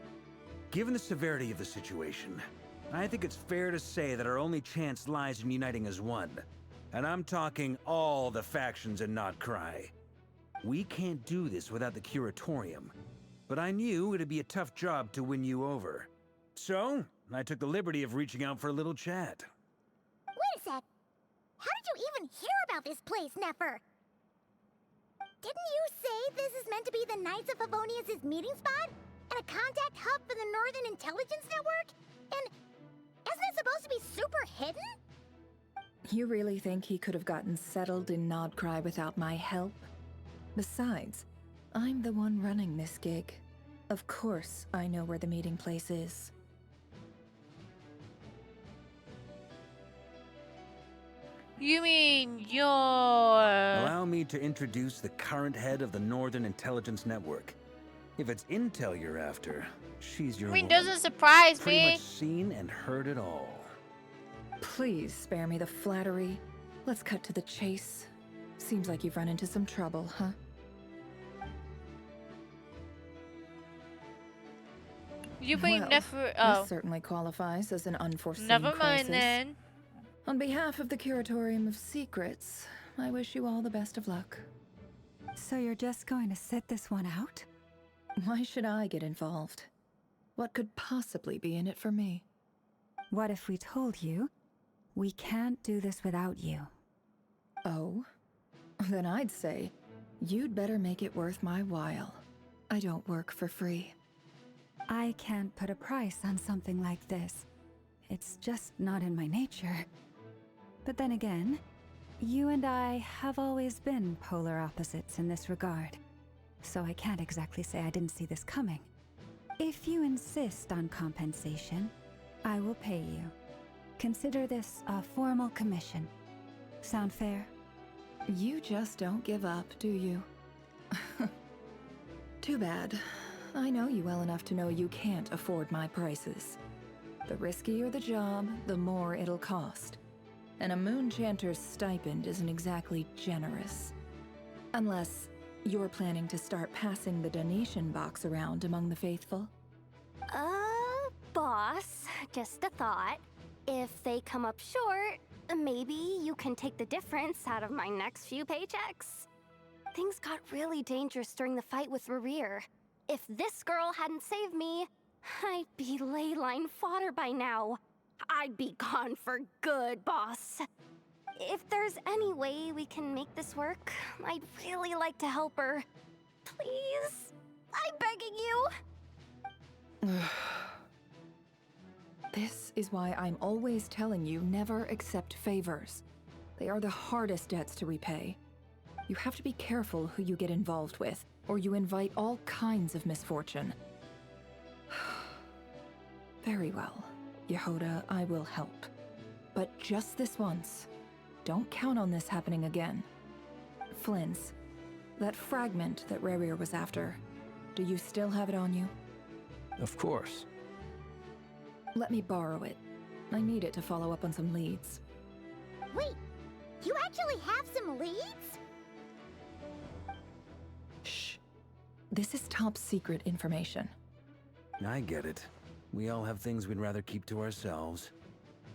Given the severity of the situation, I think it's fair to say that our only chance lies in uniting as one. And I'm talking all the factions in Notcry. We can't do this without the Curatorium, but I knew it'd be a tough job to win you over. So, I took the liberty of reaching out for a little chat. Wait a sec. How did you even hear about this place, Neffer? Didn't you say this is meant to be the Knights of Favonius' meeting spot? And a contact hub for the Northern Intelligence Network? And isn't it supposed to be super hidden? You really think he could have gotten settled in Nodcry without my help? Besides, I'm the one running this gig. Of course I know where the meeting place is. You mean you're... Allow me to introduce the current head of the Northern Intelligence Network. If it's intel you're after, she's your I mean, woman. doesn't surprise Pretty me. much seen and heard it all. Please spare me the flattery. Let's cut to the chase. Seems like you've run into some trouble, huh? You mean Well, never... Oh, this certainly qualifies as an unforeseen never crisis. mind then. On behalf of the Curatorium of Secrets, I wish you all the best of luck. So you're just going to sit this one out? Why should I get involved? What could possibly be in it for me? What if we told you we can't do this without you? Oh? Then I'd say, you'd better make it worth my while. I don't work for free. I can't put a price on something like this. It's just not in my nature. But then again, you and I have always been polar opposites in this regard. So I can't exactly say I didn't see this coming. If you insist on compensation, I will pay you. Consider this a formal commission. Sound fair? You just don't give up, do you? Too bad. I know you well enough to know you can't afford my prices. The riskier the job, the more it'll cost. And a Moonchanter's stipend isn't exactly generous. Unless you're planning to start passing the donation box around among the faithful? Boss, just a thought. If they come up short, maybe you can take the difference out of my next few paychecks. Things got really dangerous during the fight with Rerir. If this girl hadn't saved me, I'd be ley line fodder by now. I'd be gone for good, boss. If there's any way we can make this work, I'd really like to help her. Please? I'm begging you. This is why I'm always telling you never accept favors. They are the hardest debts to repay. You have to be careful who you get involved with, or you invite all kinds of misfortune. Very well, Yehoda, I will help. But just this once. Don't count on this happening again. Flynn's, that fragment that Rerir was after, do you still have it on you? Of course. Let me borrow it. I need it to follow up on some leads. Wait, you actually have some leads? Shh. This is top secret information. I get it. We all have things we'd rather keep to ourselves.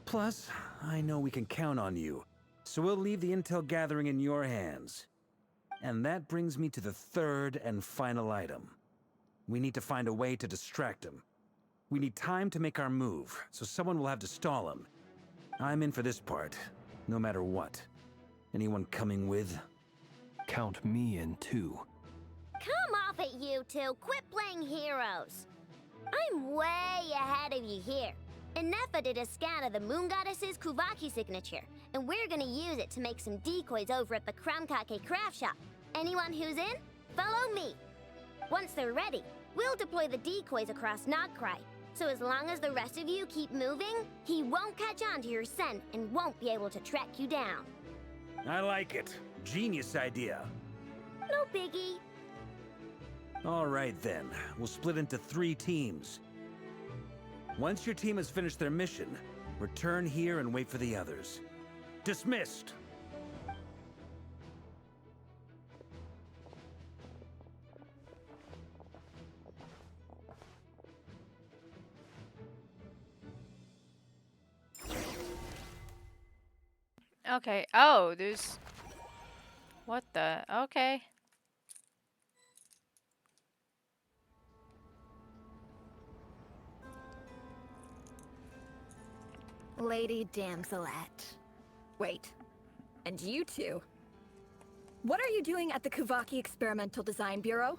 Plus, I know we can count on you, so we'll leave the intel gathering in your hands. And that brings me to the third and final item. We need to find a way to distract him. We need time to make our move, so someone will have to stall him. I'm in for this part, no matter what. Anyone coming with? Count me in too. Come off it, you two. Quit playing heroes. I'm way ahead of you here. Nefa did a scan of the Moon Goddess's Kuvaki signature, and we're gonna use it to make some decoys over at the Krumkake craft shop. Anyone who's in, follow me. Once they're ready, we'll deploy the decoys across Nogcry. So as long as the rest of you keep moving, he won't catch on to your scent and won't be able to track you down. I like it. Genius idea. No biggie. All right then, we'll split into 3 teams. Once your team has finished their mission, return here and wait for the others. Dismissed! Okay. Oh, there's... What the? Okay. Lady Damselette. Wait. And you two? What are you doing at the Kuvaki Experimental Design Bureau?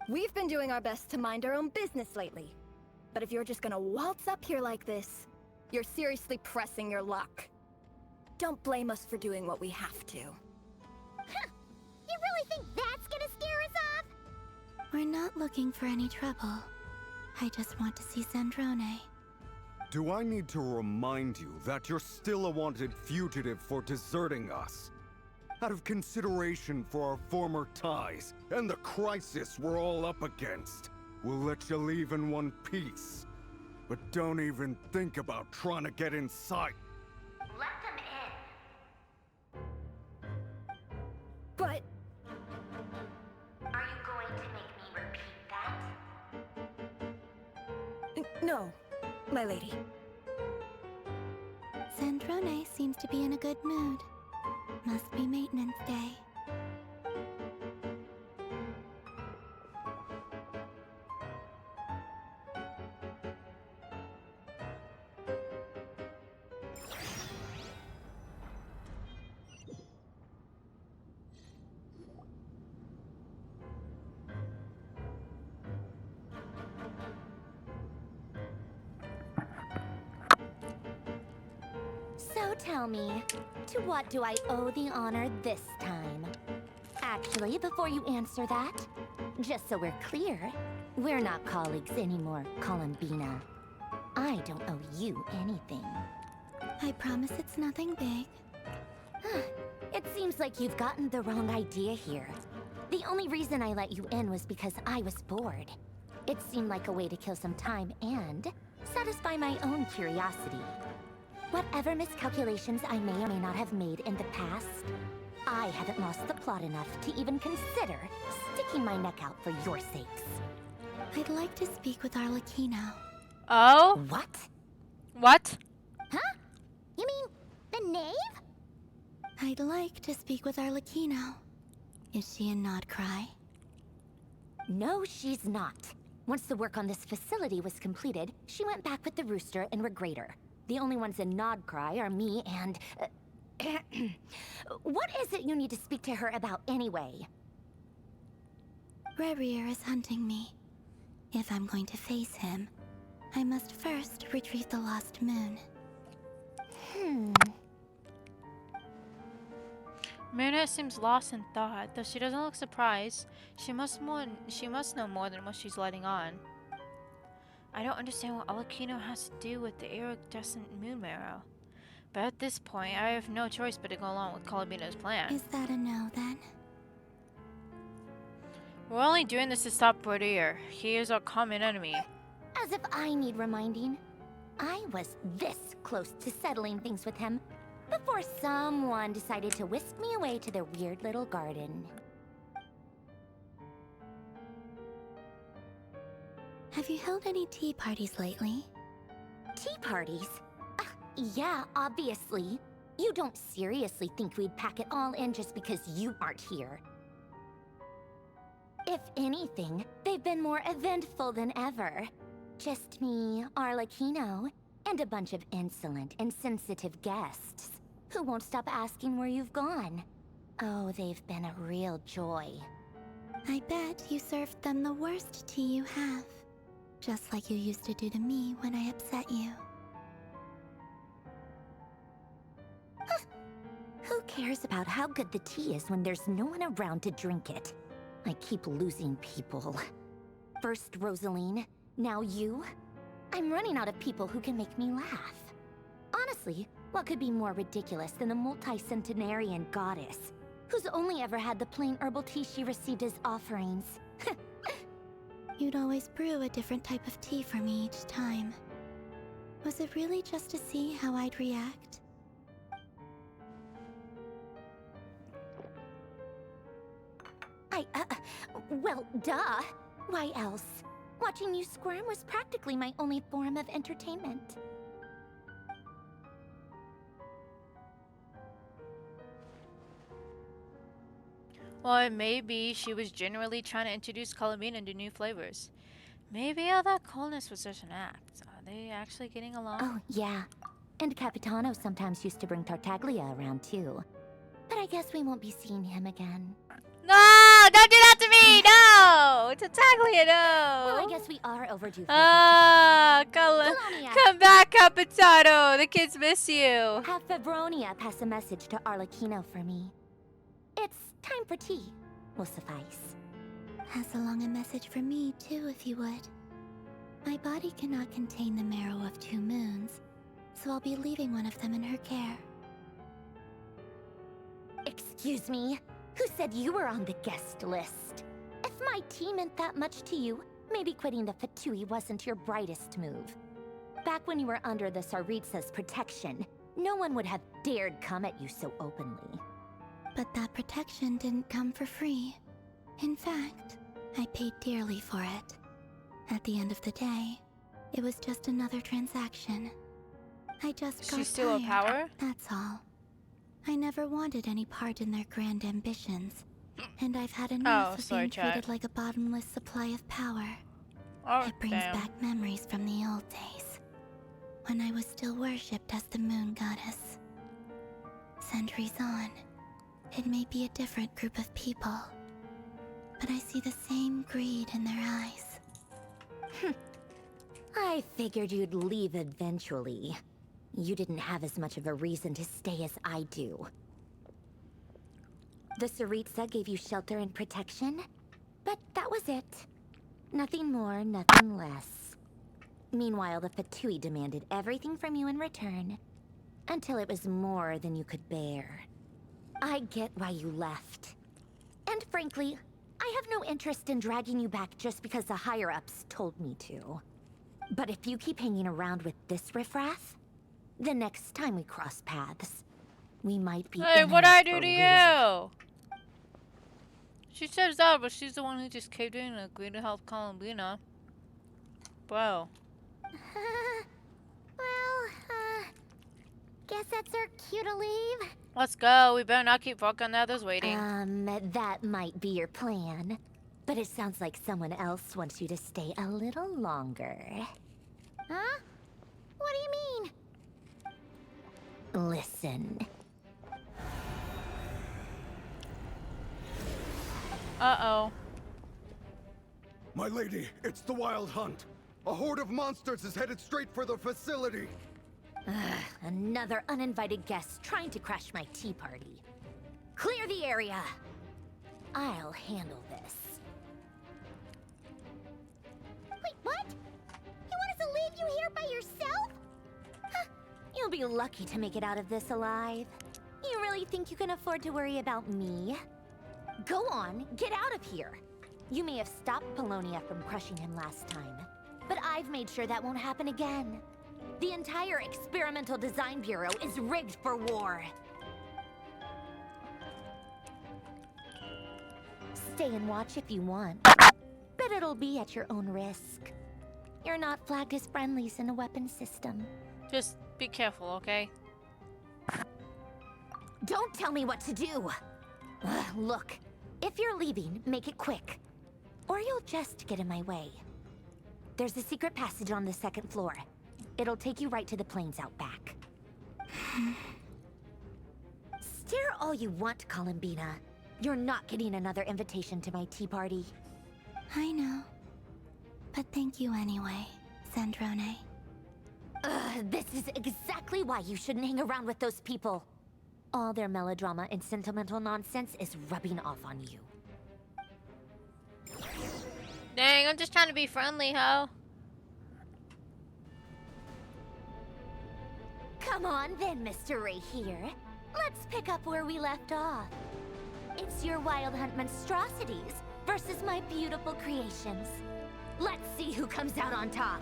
We've been doing our best to mind our own business lately. But if you're just gonna waltz up here like this, you're seriously pressing your luck. Don't blame us for doing what we have to. Huh. You really think that's gonna scare us off? We're not looking for any trouble. I just want to see Zandrone. Do I need to remind you that you're still a wanted fugitive for deserting us? Out of consideration for our former ties and the crisis we're all up against, we'll let you leave in one piece. But don't even think about trying to get inside. Let them in. But... Are you going to make me repeat that? No, my lady. Zandrone seems to be in a good mood. Must be maintenance day. So tell me, to what do I owe the honor this time? Actually, before you answer that, just so we're clear, we're not colleagues anymore, Columbina. I don't owe you anything. I promise it's nothing big. It seems like you've gotten the wrong idea here. The only reason I let you in was because I was bored. It seemed like a way to kill some time and satisfy my own curiosity. Whatever miscalculations I may or may not have made in the past, I haven't lost the plot enough to even consider sticking my neck out for your sakes. I'd like to speak with Arlecchino. Oh? What? What? Huh? You mean the knave? I'd like to speak with Arlecchino. Is she in Nodcry? No, she's not. Once the work on this facility was completed, she went back with the Rooster and Regrator. The only ones in Nodcry are me and... What is it you need to speak to her about anyway? Rerir is hunting me. If I'm going to face him, I must first retrieve the lost moon. Muna seems lost in thought, though she doesn't look surprised. She must know more than what she's letting on. I don't understand what Arlecchino has to do with the iridescent moon marrow. But at this point, I have no choice but to go along with Columbina's plan. Is that a no, then? We're only doing this to stop Rerir. He is our common enemy. As if I need reminding. I was this close to settling things with him before someone decided to whisk me away to their weird little garden. Have you held any tea parties lately? Tea parties? Yeah, obviously. You don't seriously think we'd pack it all in just because you aren't here. If anything, they've been more eventful than ever. Just me, Arlecchino, and a bunch of insolent and sensitive guests who won't stop asking where you've gone. Oh, they've been a real joy. I bet you served them the worst tea you have. Just like you used to do to me when I upset you. Who cares about how good the tea is when there's no one around to drink it? I keep losing people. First Rosaline, now you. I'm running out of people who can make me laugh. Honestly, what could be more ridiculous than a multi-centenarian goddess who's only ever had the plain herbal tea she received as offerings? You'd always brew a different type of tea for me each time. Was it really just to see how I'd react? Well, duh. Why else? Watching you squirm was practically my only form of entertainment. Well, maybe she was genuinely trying to introduce Columbine to new flavors. Maybe all that coldness was just an act. Are they actually getting along? Oh, yeah. And Capitano sometimes used to bring Tartaglia around, too. But I guess we won't be seeing him again. No! Don't do that to me! No! Tartaglia, no! Well, I guess we are overdue for Come back, Capitano! The kids miss you! Have Febronia pass a message to Arlecchino for me. It's time for tea. Will suffice. Pass along a message for me, too, if you would. My body cannot contain the marrow of 2 moons, so I'll be leaving one of them in her care. Excuse me? Who said you were on the guest list? If my tea meant that much to you, maybe quitting the Fatui wasn't your brightest move. Back when you were under the Tsaritsa's protection, no one would have dared come at you so openly. But that protection didn't come for free. In fact, I paid dearly for it. At the end of the day, it was just another transaction. I just got She's still a tired, power? that's all. I never wanted any part in their grand ambitions, and I've had enough of being treated like a bottomless supply of power. It brings back memories from the old days, when I was still worshipped as the moon goddess. Centuries on, it may be a different group of people, but I see the same greed in their eyes. I figured you'd leave eventually. You didn't have as much of a reason to stay as I do. The Tsaritsa gave you shelter and protection, but that was it. Nothing more, nothing less. Meanwhile, the Fatui demanded everything from you in return, until it was more than you could bear. I get why you left. And frankly, I have no interest in dragging you back just because the higher-ups told me to. But if you keep hanging around with this riffraff, the next time we cross paths, we might be Hey, what'd I do to real. you? She says that, but she's the one who just caved in and agreed to help Columbina. Bro. Guess that's our cue to leave. Let's go. We better not keep fucking the others waiting. That might be your plan. But it sounds like someone else wants you to stay a little longer. Huh? What do you mean? Listen. Uh-oh. My lady, it's the Wild Hunt. A horde of monsters is headed straight for the facility. Another uninvited guest trying to crash my tea party. Clear the area. I'll handle this. Wait, what? You want us to leave you here by yourself? Huh, you'll be lucky to make it out of this alive. You really think you can afford to worry about me? Go on, get out of here. You may have stopped Polonia from crushing him last time, but I've made sure that won't happen again. The entire Experimental Design Bureau is rigged for war. Stay and watch if you want, but it'll be at your own risk. You're not flagged as friendlies in a weapon system. Just be careful, okay? Don't tell me what to do! Look, if you're leaving, make it quick. Or you'll just get in my way. There's a secret passage on the 2nd floor. It'll take you right to the plains out back. Stare all you want, Columbina. You're not getting another invitation to my tea party. I know. But thank you anyway, Sandrone. This is exactly why you shouldn't hang around with those people. All their melodrama and sentimental nonsense is rubbing off on you. Dang, I'm just trying to be friendly, ho. Come on then, Mr. Ray here. Let's pick up where we left off. It's your Wild Hunt monstrosities versus my beautiful creations. Let's see who comes out on top.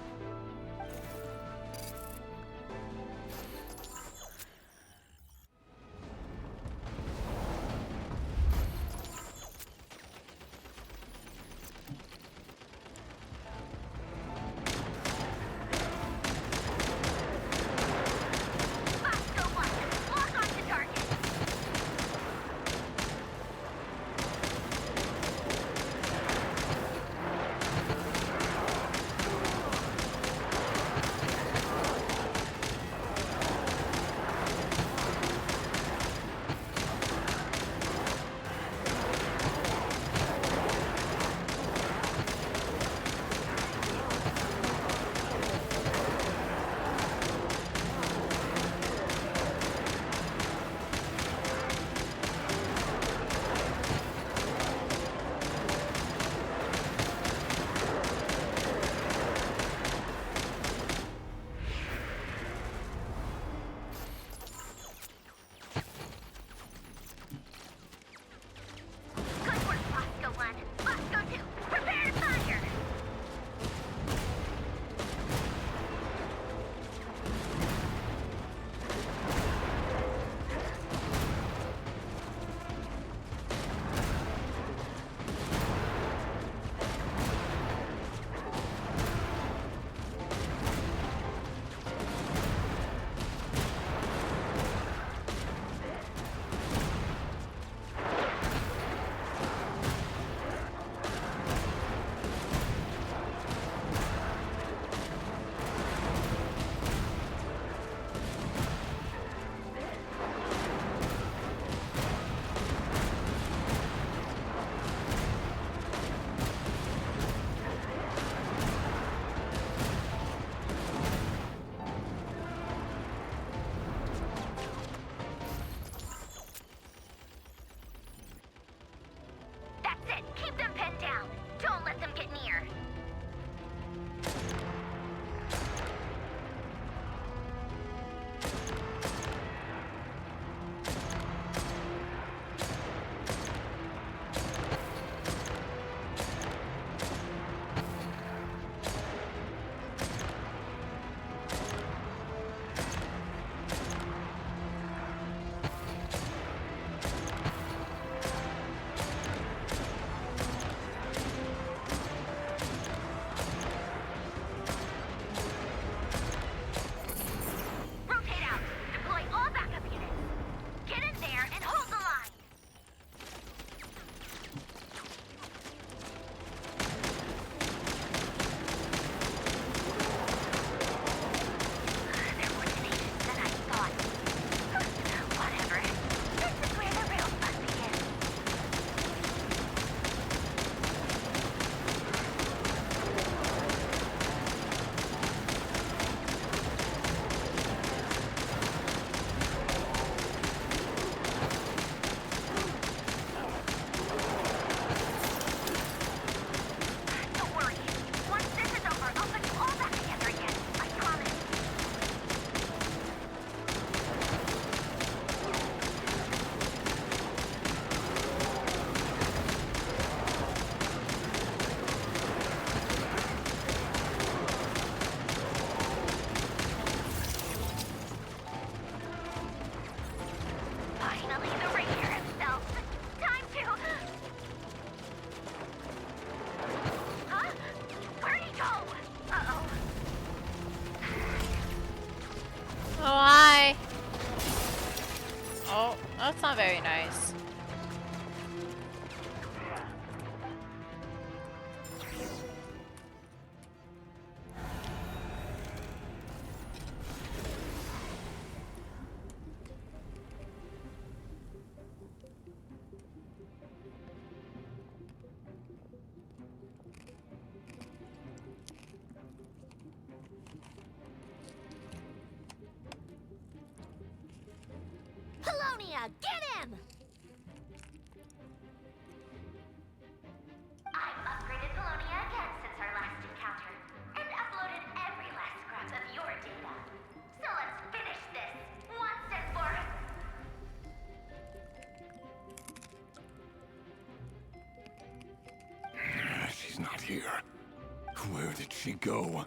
Where did she go?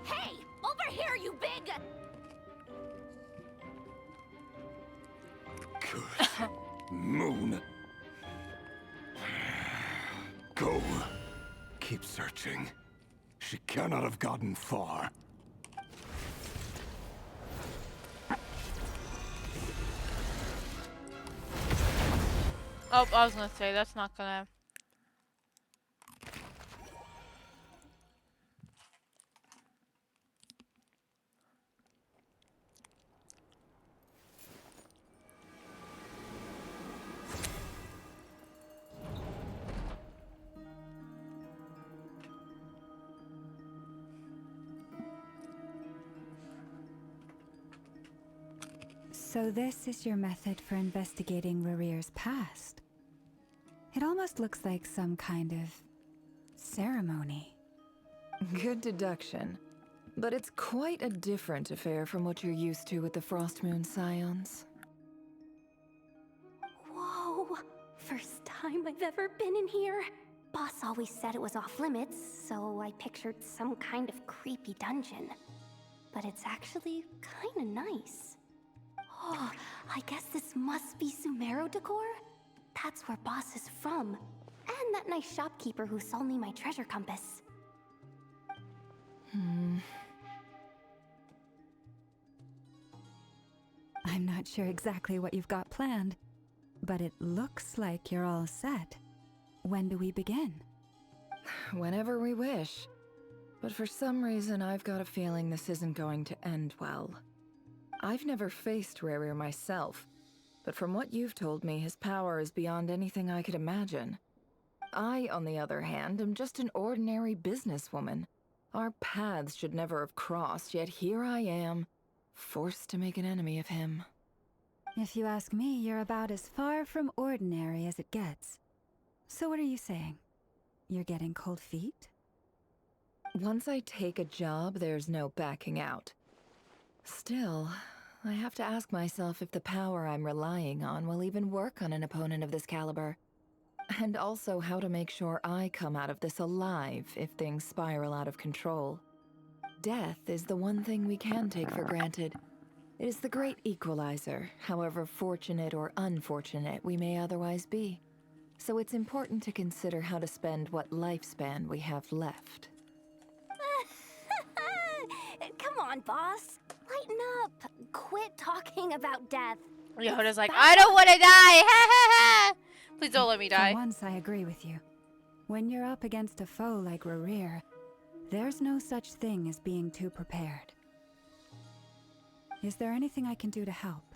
Hey! Over here, you big... Good moon. Go. Keep searching. She cannot have gotten far. Oh, I was gonna say, that's not gonna... So this is your method for investigating Rarir's past. It almost looks like some kind of ceremony. Good deduction. But it's quite a different affair from what you're used to with the Frostmoon Scions. Whoa! First time I've ever been in here. Boss always said it was off limits, so I pictured some kind of creepy dungeon. But it's actually kinda nice. Oh, I guess this must be Sumero decor? That's where Boss is from. And that nice shopkeeper who sold me my treasure compass. I'm not sure exactly what you've got planned, but it looks like you're all set. When do we begin? Whenever we wish. But for some reason, I've got a feeling this isn't going to end well. I've never faced Rarir myself, but from what you've told me, his power is beyond anything I could imagine. I, on the other hand, am just an ordinary businesswoman. Our paths should never have crossed, yet here I am, forced to make an enemy of him. If you ask me, you're about as far from ordinary as it gets. So what are you saying? You're getting cold feet? Once I take a job, there's no backing out. Still, I have to ask myself if the power I'm relying on will even work on an opponent of this caliber. And also how to make sure I come out of this alive if things spiral out of control. Death is the one thing we can take for granted. It is the great equalizer, however fortunate or unfortunate we may otherwise be. So it's important to consider how to spend what lifespan we have left. Come on, boss. Lighten up. Quit talking about death. Yehuda's like, I don't want to die! Ha ha ha! Please don't let me die. For once, I agree with you. When you're up against a foe like Rarir, there's no such thing as being too prepared. Is there anything I can do to help?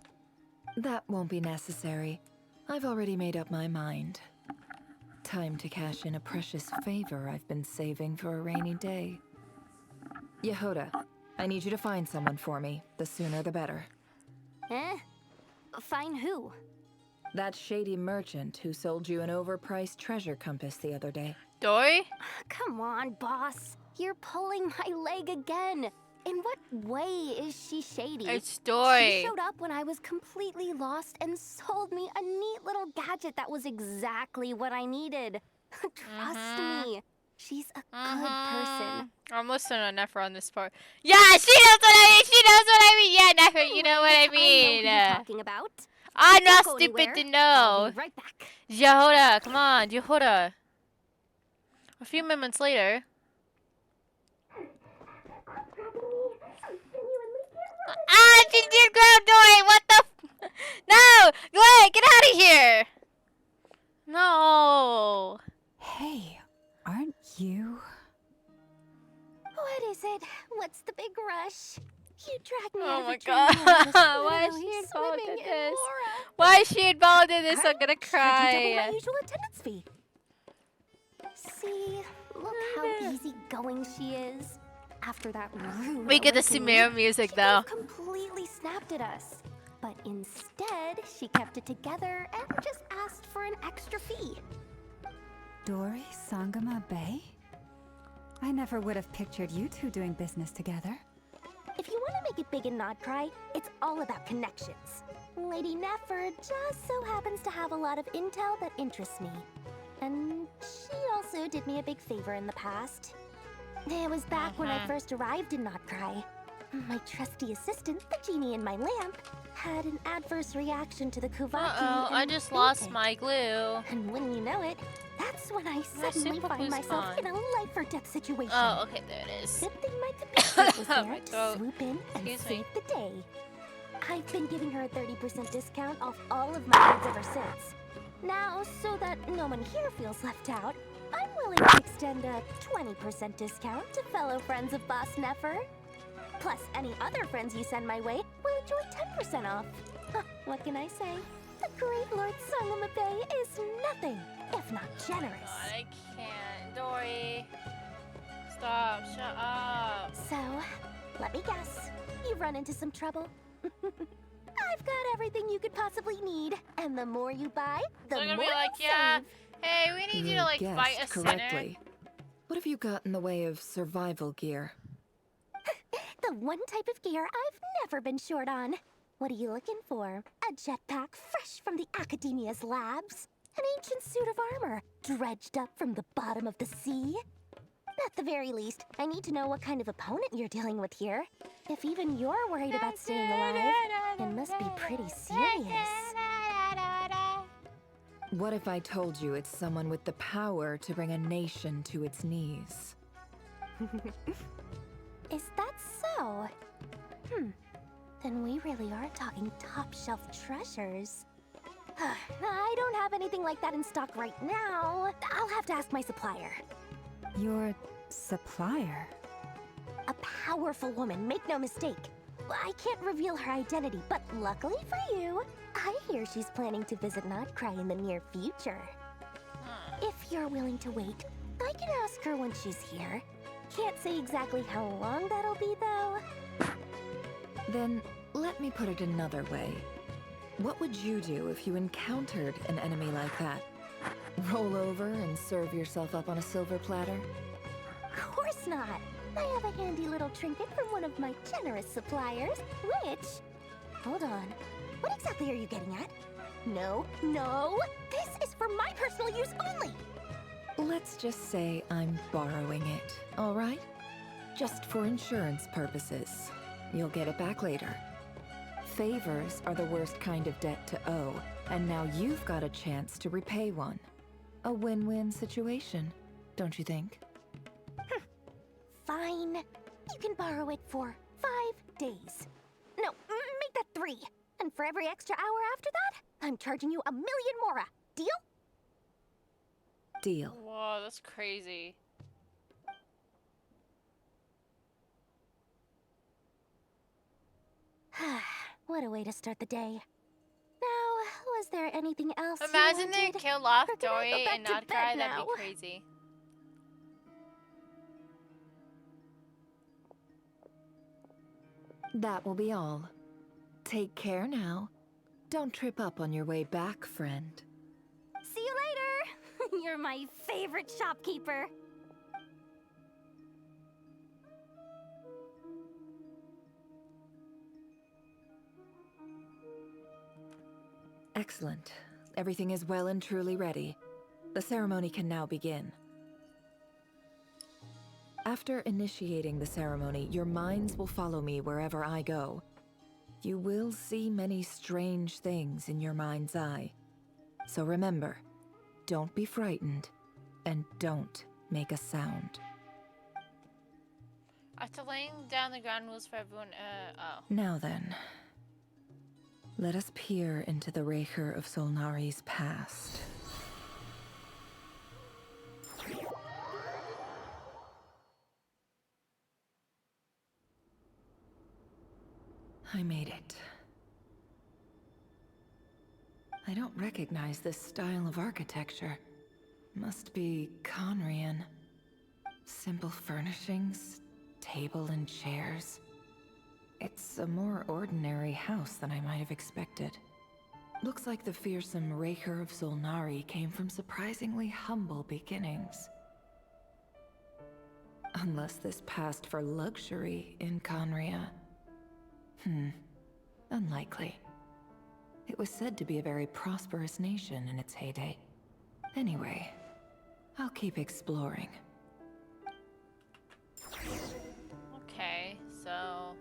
That won't be necessary. I've already made up my mind. Time to cash in a precious favor I've been saving for a rainy day. Yehuda, I need you to find someone for me. The sooner the better. Eh? Find who? That shady merchant who sold you an overpriced treasure compass the other day. Dory? Come on, boss. You're pulling my leg again. In what way is she shady? It's Dory. She showed up when I was completely lost and sold me a neat little gadget that was exactly what I needed. Trust me. She's a good person. I'm listening to Nephra on this part. Yeah, she knows what I mean! She knows what I mean! Yeah, Nephra, you know what I mean! I know who you're talking about. I'm not Don't go stupid anywhere. to know! I'll be right back. Yehuda, come on, Yehuda. A few moments later. Ah, she did grab Dory! What the f— No! Wait, get out of here! No! Hey, aren't you? What is it? What's the big rush? You dragged me Oh out of my a god. dream. Why is she involved in this? Why is she involved in this? I'm gonna Double cry. my usual attendance fee. See, look how easygoing she is. After that rude We get the awakening, Sumero music she though. could have completely snapped at us. But instead, she kept it together and just asked for an extra fee. Dory Sangama Bay? I never would have pictured you two doing business together. If you want to make it big and not cry, it's all about connections. Lady Nefer just so happens to have a lot of intel that interests me. And she also did me a big favor in the past. It was back when I first arrived in Notcry. My trusty assistant, the genie in my lamp, had an adverse reaction to the Kuvaki. Uh-oh, I just lost my glue. And wouldn't you know it, that's when I suddenly super find glue's myself gone. in a life or death situation. Oh, okay, there it is. Good thing my compatriot was My there to throat. swoop in and Excuse save me. the day. I've been giving her a 30% discount off all of my goods ever since. Now, so that no one here feels left out, I'm willing to extend a 20% discount to fellow friends of Boss Nefer. Plus, any other friends you send my way will enjoy 10% off. Huh, what can I say? The great Lord Sangamabe is nothing if not generous. God, I can't. Dory. Stop. Shut up. So, let me guess. You've run into some trouble? I've got everything you could possibly need. And the more you buy, the They're more gonna be like, you'll yeah, save. hey, we need you to like fight a guessed sinner. correctly. What have you got in the way of survival gear? The one type of gear I've never been short on. What are you looking for? A jetpack fresh from the Academia's labs? An ancient suit of armor dredged up from the bottom of the sea? At the very least, I need to know what kind of opponent you're dealing with here. If even you're worried about staying alive, it must be pretty serious. What if I told you it's someone with the power to bring a nation to its knees? Is that so? Then we really are talking top-shelf treasures. I don't have anything like that in stock right now. I'll have to ask my supplier. Your supplier? A powerful woman, make no mistake. I can't reveal her identity, but luckily for you, I hear she's planning to visit Notcry in the near future. If you're willing to wait, I can ask her when she's here. Can't say exactly how long that'll be, though. Then, let me put it another way. What would you do if you encountered an enemy like that? Roll over and serve yourself up on a silver platter? Of course not. I have a handy little trinket from one of my generous suppliers, which... Hold on. What exactly are you getting at? No, no! This is for my personal use only! Let's just say I'm borrowing it, all right? Just for insurance purposes. You'll get it back later. Favors are the worst kind of debt to owe, and now you've got a chance to repay one. A win-win situation, don't you think? Fine. You can borrow it for 5 days. No, make that 3. And for every extra hour after that, I'm charging you 1,000,000 mora. Deal? Deal. Whoa, that's crazy. What a way to start the day. Now, was there anything else Imagine you they wanted? kill off Or can I go Dory back and to not bed cry. That'd now? be crazy. That will be all. Take care now. Don't trip up on your way back, friend. See you later! You're my favorite shopkeeper. Excellent. Everything is well and truly ready. The ceremony can now begin. After initiating the ceremony, your minds will follow me wherever I go. You will see many strange things in your mind's eye. So remember, don't be frightened, and don't make a sound. After laying down the ground rules for everyone, oh. Now then, let us peer into the Raker of Solnari's past. I made it. I don't recognize this style of architecture. Must be Conrian. Simple furnishings, table and chairs. It's a more ordinary house than I might have expected. Looks like the fearsome Raker of Solnari came from surprisingly humble beginnings. Unless this passed for luxury in Conria. Unlikely. It was said to be a very prosperous nation in its heyday. Anyway, I'll keep exploring. Okay, so...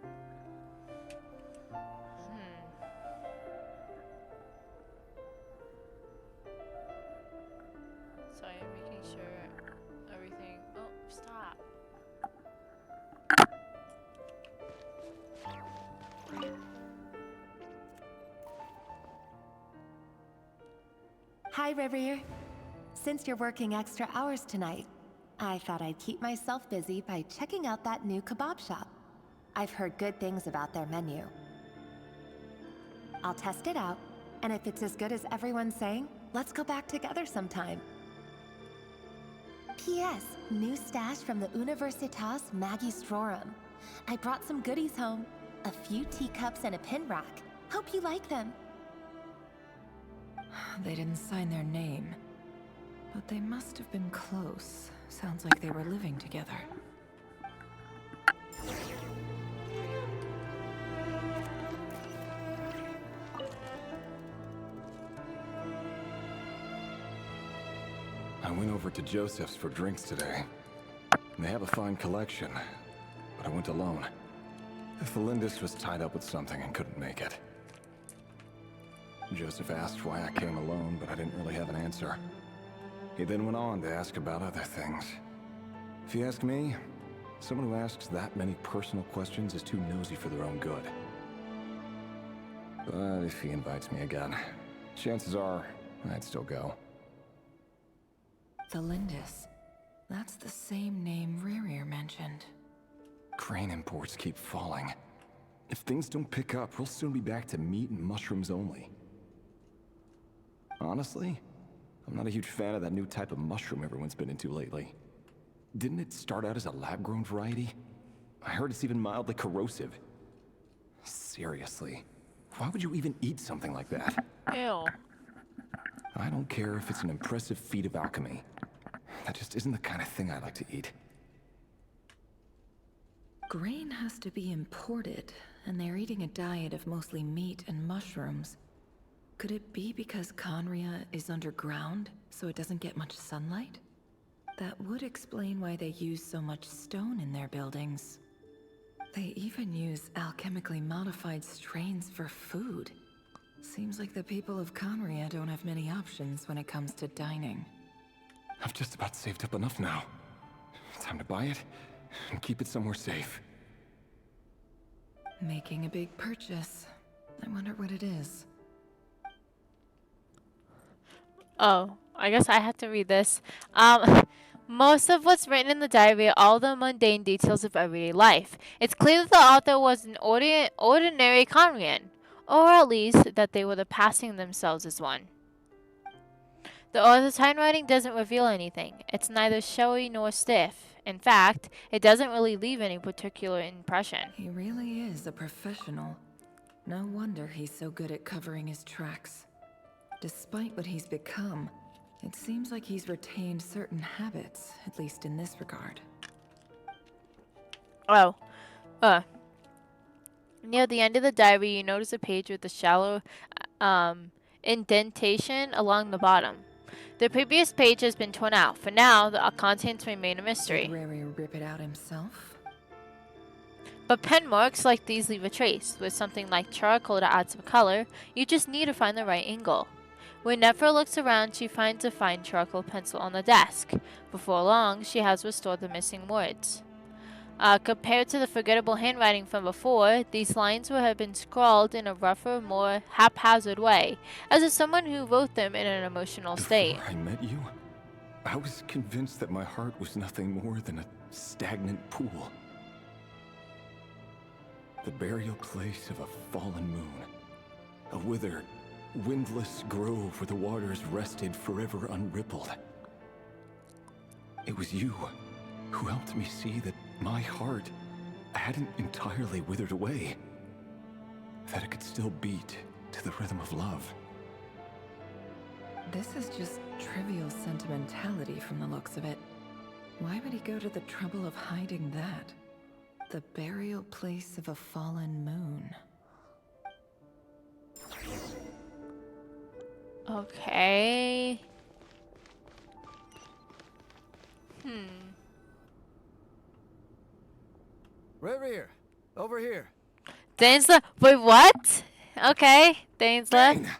So I'm making sure everything... Oh, stop. Hi, Rivier. Since you're working extra hours tonight, I thought I'd keep myself busy by checking out that new kebab shop. I've heard good things about their menu. I'll test it out, and if it's as good as everyone's saying, let's go back together sometime. P.S. New stash from the Universitas Magistrorum. I brought some goodies home. A few teacups and a pin rack. Hope you like them. They didn't sign their name, but they must have been close. Sounds like they were living together. I went over to Joseph's for drinks today. They have a fine collection, but I went alone. Felindis was tied up with something and couldn't make it. Joseph asked why I came alone, but I didn't really have an answer. He then went on to ask about other things. If you ask me, someone who asks that many personal questions is too nosy for their own good. But if he invites me again, chances are I'd still go. Felindis. That's the same name Rerir mentioned. Crane imports keep falling. If things don't pick up, we'll soon be back to meat and mushrooms only. Honestly, I'm not a huge fan of that new type of mushroom everyone's been into lately. Didn't it start out as a lab-grown variety? I heard it's even mildly corrosive. Seriously, why would you even eat something like that? Ew. I don't care if it's an impressive feat of alchemy. That just isn't the kind of thing I like to eat. Grain has to be imported, and they're eating a diet of mostly meat and mushrooms. Could it be because Conria is underground, so it doesn't get much sunlight? That would explain why they use so much stone in their buildings. They even use alchemically modified strains for food. Seems like the people of Conria don't have many options when it comes to dining. I've just about saved up enough now. Time to buy it and keep it somewhere safe. Making a big purchase. I wonder what it is. Oh, I guess I had to read this. Most of what's written in the diary are all the mundane details of everyday life. It's clear that the author was an ordinary Conrian, or at least that they were the passing themselves as one. The author's handwriting doesn't reveal anything. It's neither showy nor stiff. In fact, it doesn't really leave any particular impression. He really is a professional. No wonder he's so good at covering his tracks. Despite what he's become, it seems like he's retained certain habits, at least in this regard. Oh. Near the end of the diary, you notice a page with a shallow indentation along the bottom. The previous page has been torn out. For now, the contents remain a mystery. Did Rerir rip it out himself? But pen marks like these leave a trace. With something like charcoal to add some color, you just need to find the right angle. When Nephra looks around, she finds a fine charcoal pencil on the desk. Before long, she has restored the missing words. Compared to the forgettable handwriting from before, these lines would have been scrawled in a rougher, more haphazard way, as if someone who wrote them in an emotional state. Before I met you, I was convinced that my heart was nothing more than a stagnant pool. The burial place of a fallen moon. A withered, windless grove where the waters rested forever unrippled. It was you who helped me see that my heart hadn't entirely withered away. That it could still beat to the rhythm of love. This is just trivial sentimentality from the looks of it. Why would he go to the trouble of hiding that? The burial place of a fallen moon. Okay. Right here. Over here. Dane's left. Wait, what? Okay, Dane's left. Dane!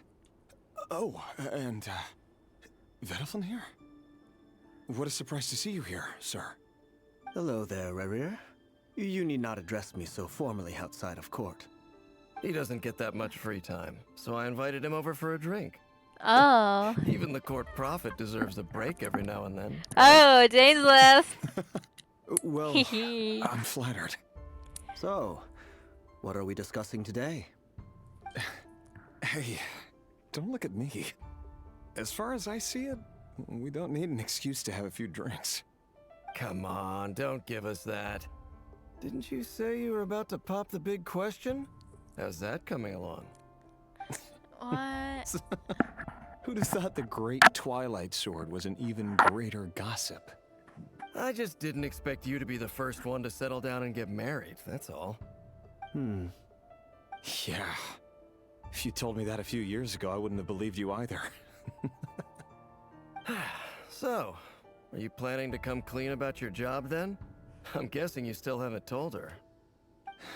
Oh, and, Vedaflin here? What a surprise to see you here, sir. Hello there, Rerir. You need not address me so formally outside of court. He doesn't get that much free time, so I invited him over for a drink. Oh. Even the court prophet deserves a break every now and then. Oh, Dane's left. Well, I'm flattered. So, what are we discussing today? Hey, don't look at me. As far as I see it, we don't need an excuse to have a few drinks. Come on, don't give us that. Didn't you say you were about to pop the big question? How's that coming along? What? Who'd have thought the great Twilight Sword was an even greater gossip? I just didn't expect you to be the first one to settle down and get married, that's all. Yeah. If you told me that a few years ago, I wouldn't have believed you either. So, are you planning to come clean about your job then? I'm guessing you still haven't told her.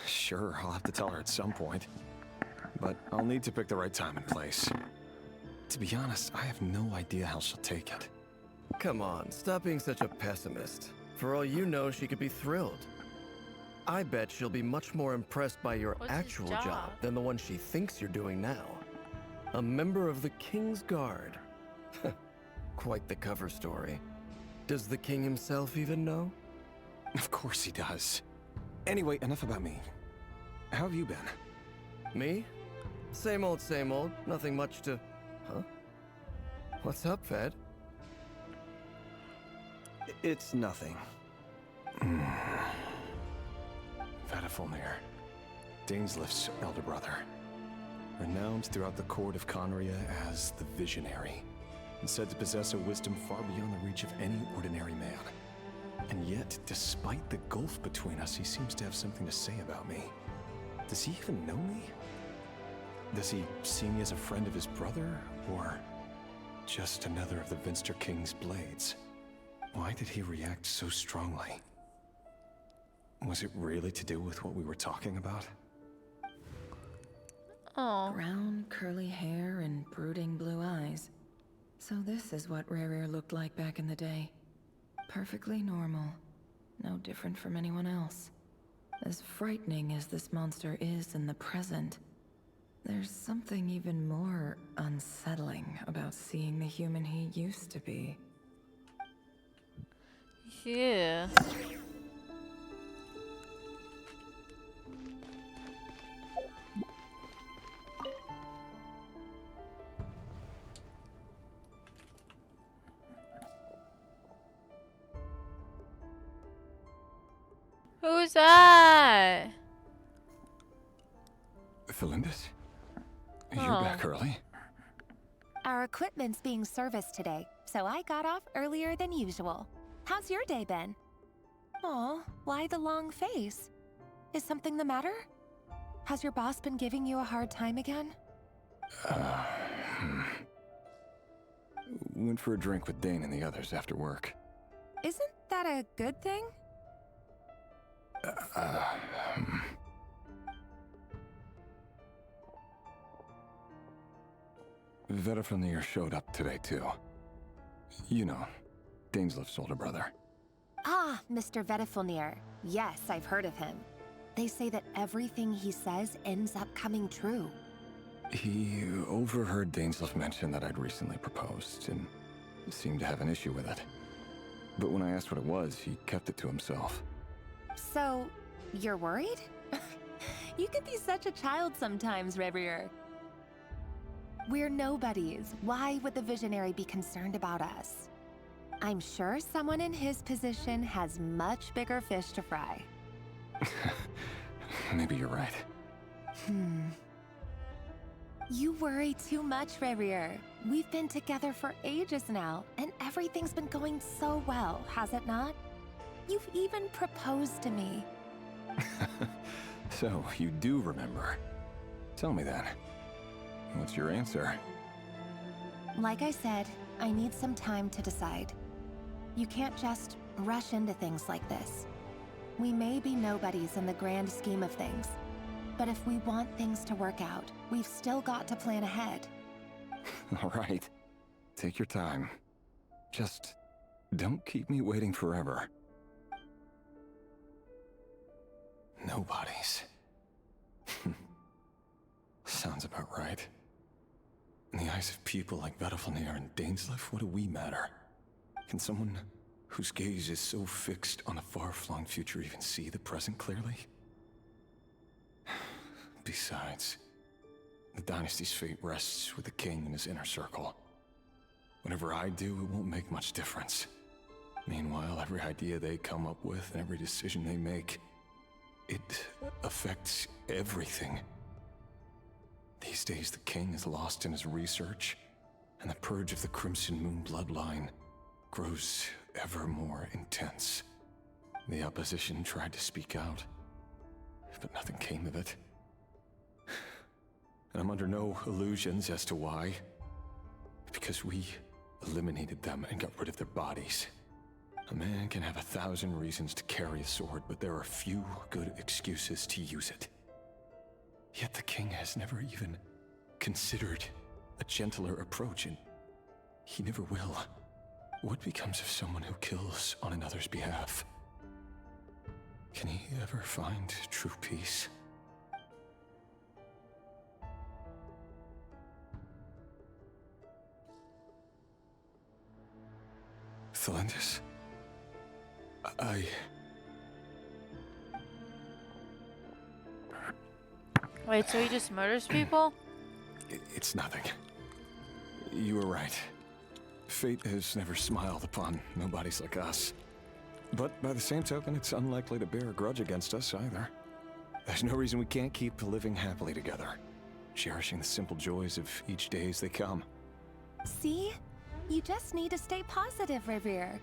Sure, I'll have to tell her at some point. But I'll need to pick the right time and place. To be honest, I have no idea how she'll take it. Come on, stop being such a pessimist. For all you know, she could be thrilled. I bet she'll be much more impressed by your actual job than the one she thinks you're doing now. A member of the King's Guard. Quite the cover story. Does the king himself even know? Of course he does. Anyway, enough about me. How have you been? Me? Same old, same old. Nothing much to... Huh? What's up, Fed? It's nothing. Vedaflin, Dainsleif's elder brother. Renowned throughout the court of Conria as the Visionary, and said to possess a wisdom far beyond the reach of any ordinary man. And yet, despite the gulf between us, he seems to have something to say about me. Does he even know me? Does he see me as a friend of his brother, or just another of the Vinster King's blades? Why did he react so strongly? Was it really to do with what we were talking about? Oh. Brown, curly hair and brooding blue eyes. So this is what Rerir looked like back in the day. Perfectly normal. No different from anyone else. As frightening as this monster is in the present, there's something even more unsettling about seeing the human he used to be. Yeah. Who's that? Felindis? You're Oh. back early? Our equipment's being serviced today, so I got off earlier than usual. How's your day been? Aw, why the long face? Is something the matter? Has your boss been giving you a hard time again? Went for a drink with Dane and the others after work. Isn't that a good thing? Vedaflin showed up today too. You know, Dainsleif's older brother. Ah, Mr. Vedaflin. Yes, I've heard of him. They say that everything he says ends up coming true. He overheard Dainsleif mention that I'd recently proposed, and seemed to have an issue with it. But when I asked what it was, he kept it to himself. So, you're worried? You could be such a child sometimes, Revier. We're nobodies. Why would the Visionary be concerned about us? I'm sure someone in his position has much bigger fish to fry. Maybe you're right. You worry too much, Revier. We've been together for ages now, and everything's been going so well, has it not? You've even proposed to me. So, you do remember. Tell me then. What's your answer? Like I said, I need some time to decide. You can't just rush into things like this. We may be nobodies in the grand scheme of things, but if we want things to work out, we've still got to plan ahead. All right. Take your time. Just don't keep me waiting forever. Nobodies. Sounds about right. In the eyes of people like Vedalfnir and Dainsleif, what do we matter? Can someone whose gaze is so fixed on a far-flung future even see the present clearly? Besides, the dynasty's fate rests with the king and his inner circle. Whatever I do, it won't make much difference. Meanwhile, every idea they come up with and every decision they make, it affects everything. These days, the king is lost in his research, and the purge of the Crimson Moon bloodline grows ever more intense. The opposition tried to speak out, but nothing came of it. And I'm under no illusions as to why. Because we eliminated them and got rid of their bodies. A man can have 1,000 reasons to carry a sword, but there are few good excuses to use it. Yet the king has never even considered a gentler approach, and he never will. What becomes of someone who kills on another's behalf? Can he ever find true peace? Thelendis? Wait, so he just murders people? It's nothing. You were right. Fate has never smiled upon nobodies like us. But by the same token, it's unlikely to bear a grudge against us either. There's no reason we can't keep living happily together, cherishing the simple joys of each day as they come. See? You just need to stay positive, Revere.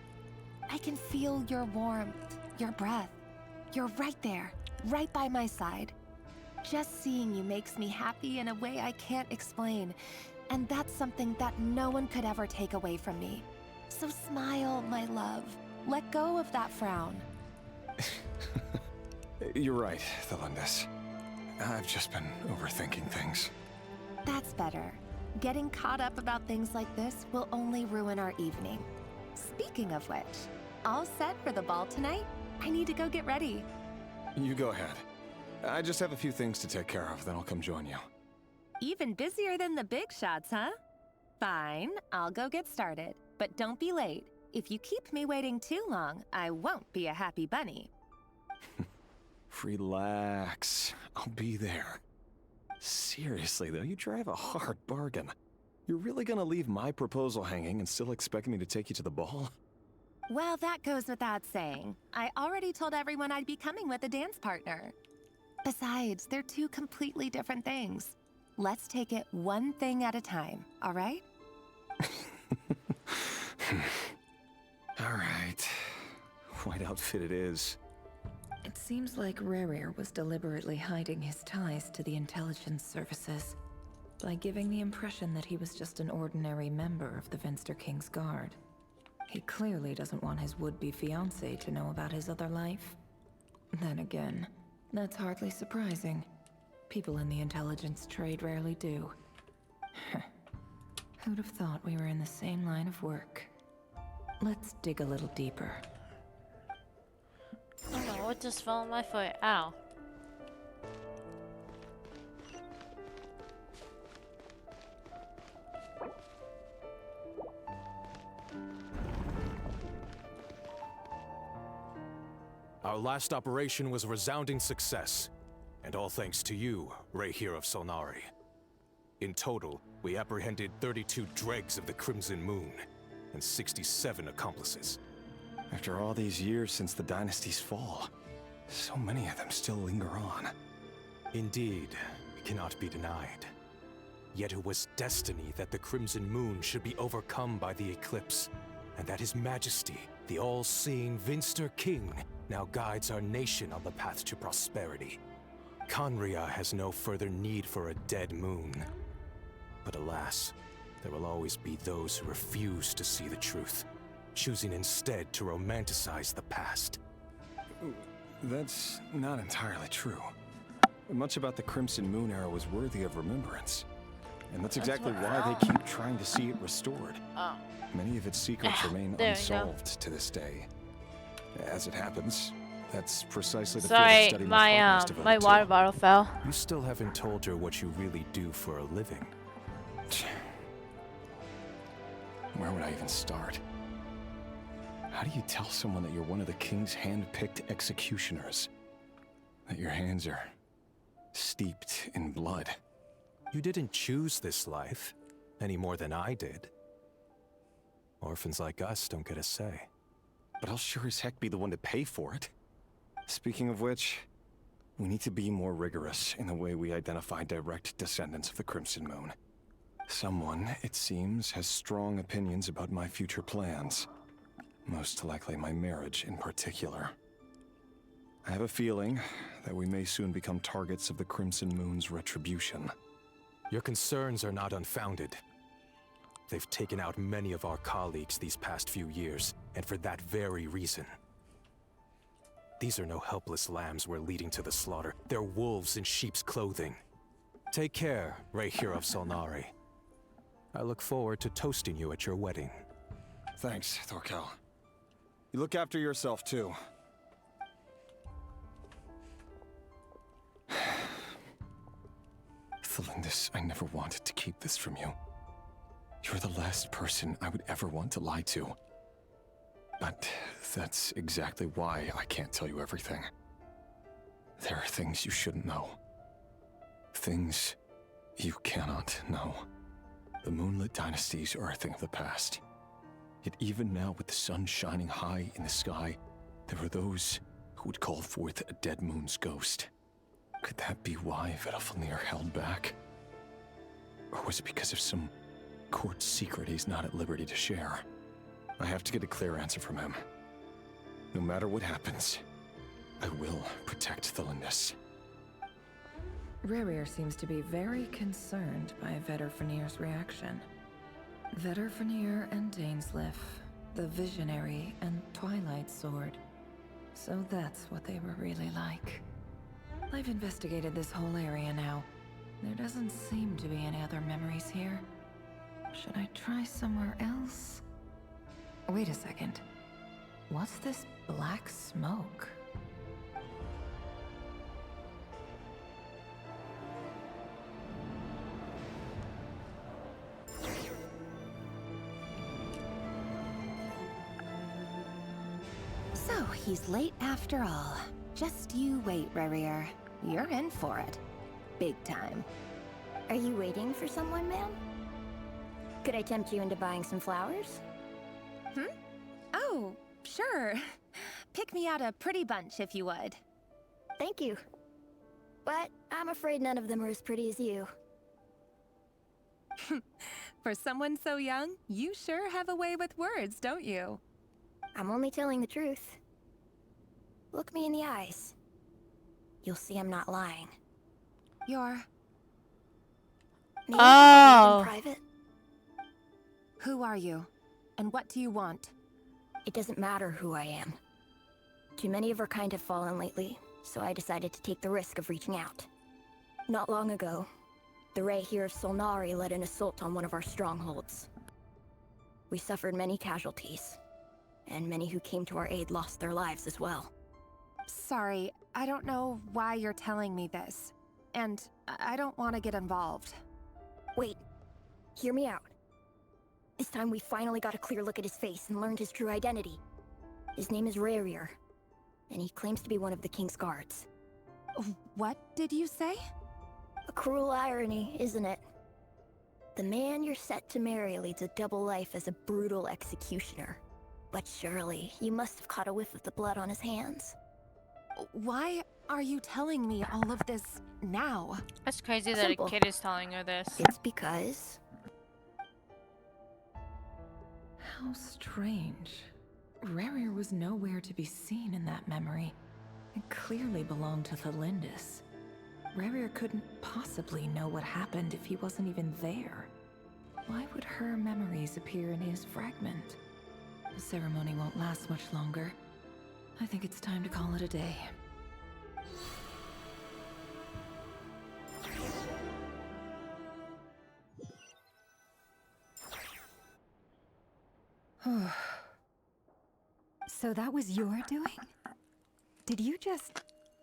I can feel your warmth, your breath. You're right there, right by my side. Just seeing you makes me happy in a way I can't explain. And that's something that no one could ever take away from me. So smile, my love. Let go of that frown. You're right, Thelendis. I've just been overthinking things. That's better. Getting caught up about things like this will only ruin our evening. Speaking of which, all set for the ball tonight? I need to go get ready. You go ahead. I just have a few things to take care of, then I'll come join you. Even busier than the big shots, huh? Fine, I'll go get started. But don't be late. If you keep me waiting too long, I won't be a happy bunny. Relax. I'll be there. Seriously, though, you drive a hard bargain. You're really gonna leave my proposal hanging and still expect me to take you to the ball? Well, that goes without saying. I already told everyone I'd be coming with a dance partner. Besides, they're two completely different things. Let's take it one thing at a time, all right? All right. White outfit it is. It seems like Rerir was deliberately hiding his ties to the intelligence services by giving the impression that he was just an ordinary member of the Venster King's Guard. He clearly doesn't want his would-be fiancée to know about his other life. Then again, that's hardly surprising. People in the intelligence trade rarely do. Who'd have thought we were in the same line of work? Let's dig a little deeper. I don't know what just fell on my foot. Ow. Our last operation was a resounding success, and all thanks to you, Rehir of Solnari. In total, we apprehended 32 dregs of the Crimson Moon, and 67 accomplices. After all these years since the dynasty's fall, so many of them still linger on. Indeed, it cannot be denied. Yet it was destiny that the Crimson Moon should be overcome by the eclipse, and that His Majesty, the all-seeing Venster King, now guides our nation on the path to prosperity. Conria has no further need for a dead moon. But alas, there will always be those who refuse to see the truth, choosing instead to romanticize the past. That's not entirely true. Much about the Crimson Moon era was worthy of remembrance. And that's exactly why they keep trying to see it restored. Many of its secrets remain unsolved to this day. As it happens, that's precisely the field of study my partner is devoted my water bottle fell. You still haven't told her what you really do for a living. Where would I even start? How do you tell someone that you're one of the king's hand-picked executioners? That your hands are steeped in blood? You didn't choose this life, any more than I did. Orphans like us don't get a say. But I'll sure as heck be the one to pay for it. Speaking of which, we need to be more rigorous in the way we identify direct descendants of the Crimson Moon. Someone, it seems, has strong opinions about my future plans. Most likely my marriage in particular. I have a feeling that we may soon become targets of the Crimson Moon's retribution. Your concerns are not unfounded. They've taken out many of our colleagues these past few years, and for that very reason. These are no helpless lambs we're leading to the slaughter. They're wolves in sheep's clothing. Take care, Rayhir of Solnari. I look forward to toasting you at your wedding. Thanks, Thorkel. You look after yourself, too. Thelindis, I never wanted to keep this from you. You're the last person I would ever want to lie to. But that's exactly why I can't tell you everything. There are things you shouldn't know. Things you cannot know. The moonlit dynasties are a thing of the past. Yet even now, with the sun shining high in the sky, there are those who would call forth a dead moon's ghost. Could that be why Vedalfnir held back? Or was it because of some court secret he's not at liberty to share? I have to get a clear answer from him. No matter what happens, I will protect Thelindis. Rerir seems to be very concerned by Vedalfnir's reaction. Vedalfnir and Dainsleif, the Visionary and Twilight Sword. So that's what they were really like. I've investigated this whole area now. There doesn't seem to be any other memories here. Should I try somewhere else? Wait a second. What's this black smoke? So, he's late after all. Just you wait, Rerir. You're in for it. Big time. Are you waiting for someone, ma'am? Could I tempt you into buying some flowers? Oh, sure. Pick me out a pretty bunch if you would. Thank you. But I'm afraid none of them are as pretty as you. For someone so young, you sure have a way with words, don't you? I'm only telling the truth. Look me in the eyes. You'll see I'm not lying. You're... May I speak in private? Who are you? And what do you want? It doesn't matter who I am. Too many of our kind have fallen lately, so I decided to take the risk of reaching out. Not long ago, the Rayhir of Solnari led an assault on one of our strongholds. We suffered many casualties, and many who came to our aid lost their lives as well. Sorry, I don't know why you're telling me this. And I don't want to get involved. Wait, hear me out. This time we finally got a clear look at his face and learned his true identity. His name is Rerir, and he claims to be one of the King's guards. What did you say? A cruel irony, isn't it? The man you're set to marry leads a double life as a brutal executioner. But surely, you must have caught a whiff of the blood on his hands. Why are you telling me all of this now? That's crazy Simple. that a kid is telling her this. It's because... How strange. Rerir was nowhere to be seen in that memory. It clearly belonged to Thelindis. Rerir couldn't possibly know what happened if he wasn't even there. Why would her memories appear in his fragment? The ceremony won't last much longer. I think it's time to call it a day. So that was your doing? Did you just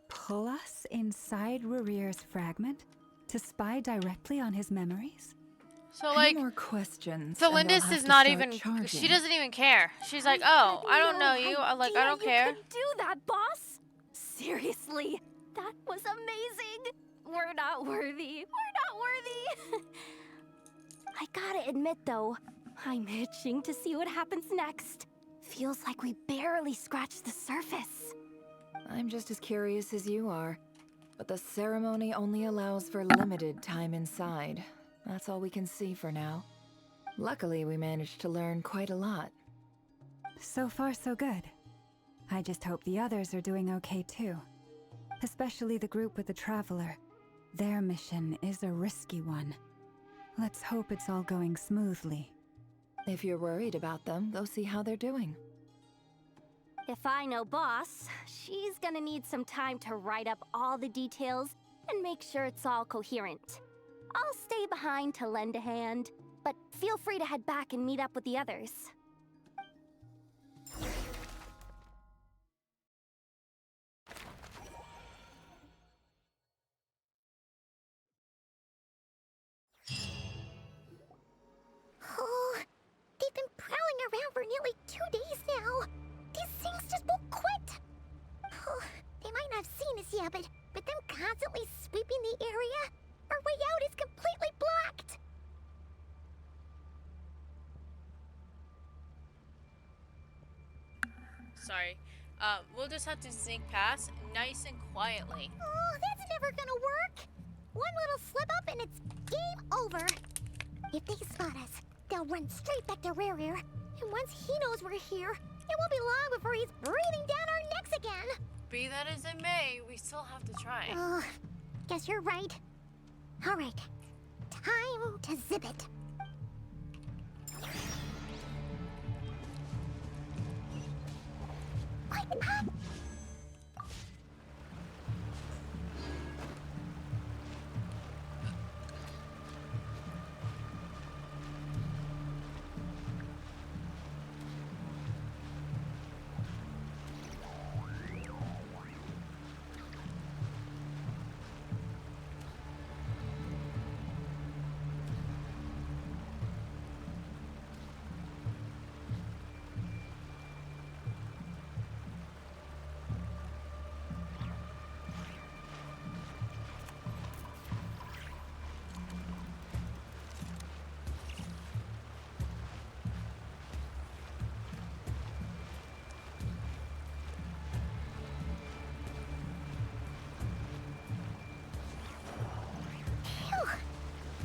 pull us inside Rurir's fragment to spy directly on his memories? So like, more questions. Felindis is not even. She doesn't even care. She's like, oh, I don't know you. Like, I don't care. You could do that, boss. Seriously, that was amazing. We're not worthy. We're not worthy. I gotta admit, though, I'm itching to see what happens next. Feels like we barely scratched the surface. I'm just as curious as you are. But the ceremony only allows for limited time inside. That's all we can see for now. Luckily, we managed to learn quite a lot. So far, so good. I just hope the others are doing okay too. Especially the group with the Traveler. Their mission is a risky one. Let's hope it's all going smoothly. If you're worried about them, go see how they're doing. If I know boss, she's gonna need some time to write up all the details and make sure it's all coherent. I'll stay behind to lend a hand, but feel free to head back and meet up with the others. Oh, they've been prowling around for nearly 2 days now. These things just won't quit. Oh, they might not have seen us yet, but them constantly sweeping the area, our way out is completely blocked. Sorry. We'll just have to sneak past nice and quietly. Oh, that's never gonna work. One little slip up and it's game over. If they spot us, they'll run straight back to Rerir. And once he knows we're here, it won't be long before he's breathing down our necks again. Be that as it may, we still have to try. Oh, guess you're right. All right, time to zip it. Wake up!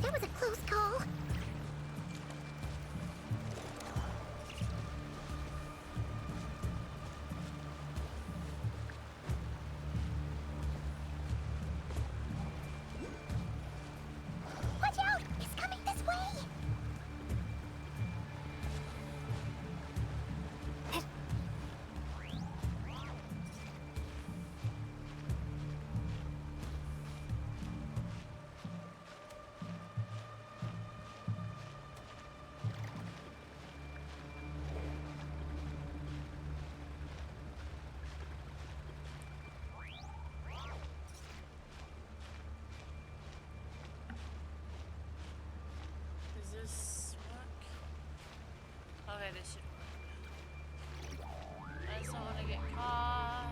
That was a close call. Watch out! It's coming this way! Does this work? Okay, this should work. I just don't want to get caught.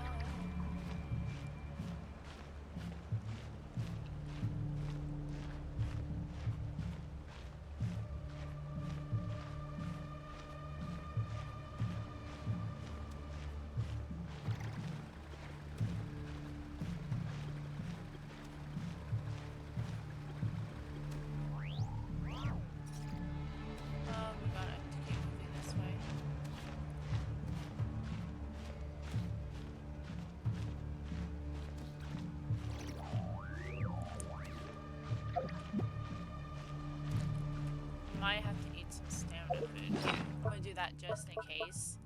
We gotta keep moving this way. Might have to eat some stamina food. I'm gonna do that just in case.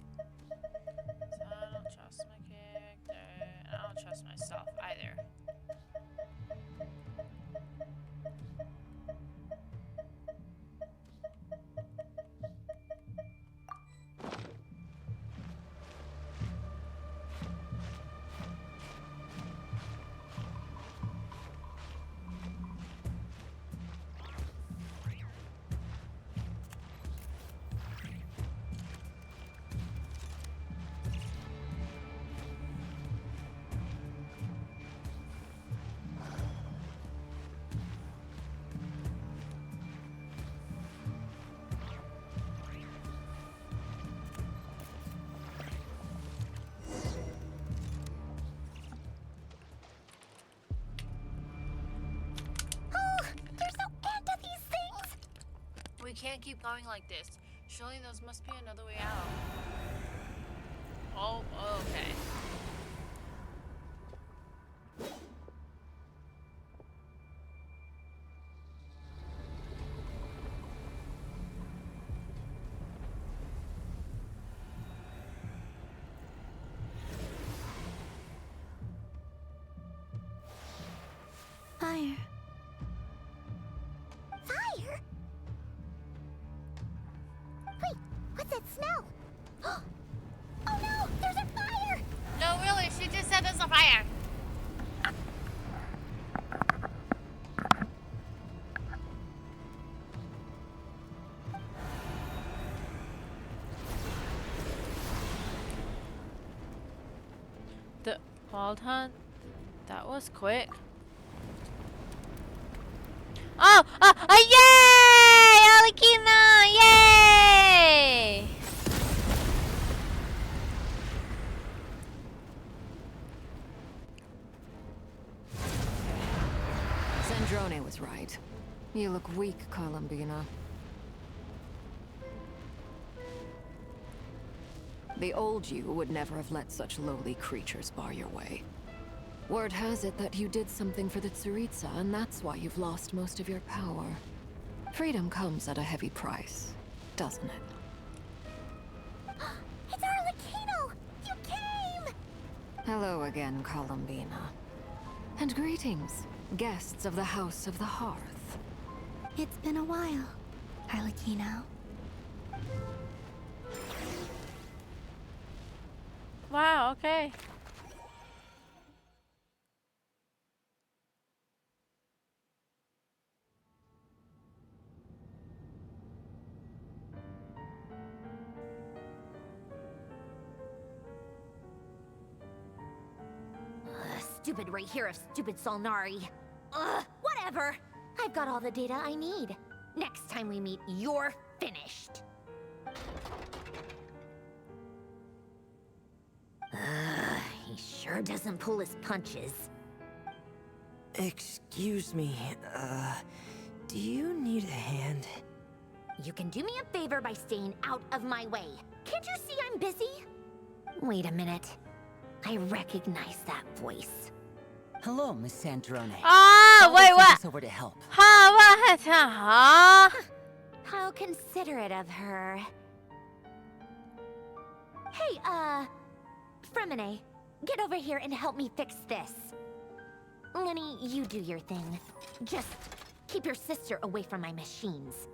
We can't keep going like this. Surely there must be another way out. Oh, okay. Fire. Fire? Wait, what's that smell? Oh no, there's a fire! No, really, she just said there's a fire. The wild hunt? That was quick. Oh! Yay! Alikina! Yay! Sandrone was right. You look weak, Columbina. The old you would never have let such lowly creatures bar your way. Word has it that you did something for the Tsaritsa, and that's why you've lost most of your power. Freedom comes at a heavy price, doesn't it? It's Arlecchino! You came! Hello again, Columbina. And greetings, guests of the House of the Hearth. It's been a while, Arlecchino. Wow, okay. Stupid right here of stupid Solnari. Ugh, whatever. I've got all the data I need. Next time we meet, you're finished. He sure doesn't pull his punches. Excuse me, do you need a hand? You can do me a favor by staying out of my way. Can't you see I'm busy? Wait a minute. I recognize that voice. Hello, Miss Sandrone. Oh, wait, what? Over to help. Huh? How considerate of her. Hey, Fremine, get over here and help me fix this. Lenny, you do your thing. Just keep your sister away from my machines.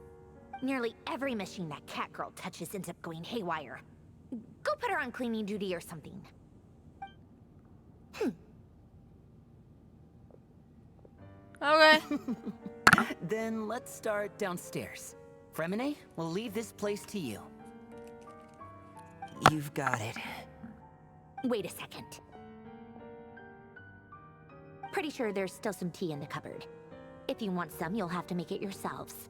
Nearly every machine that cat girl touches ends up going haywire. Go put her on cleaning duty or something. Okay. Then let's start downstairs. Fremine, we'll leave this place to you. You've got it. Wait a second. Pretty sure there's still some tea in the cupboard. If you want some, you'll have to make it yourselves.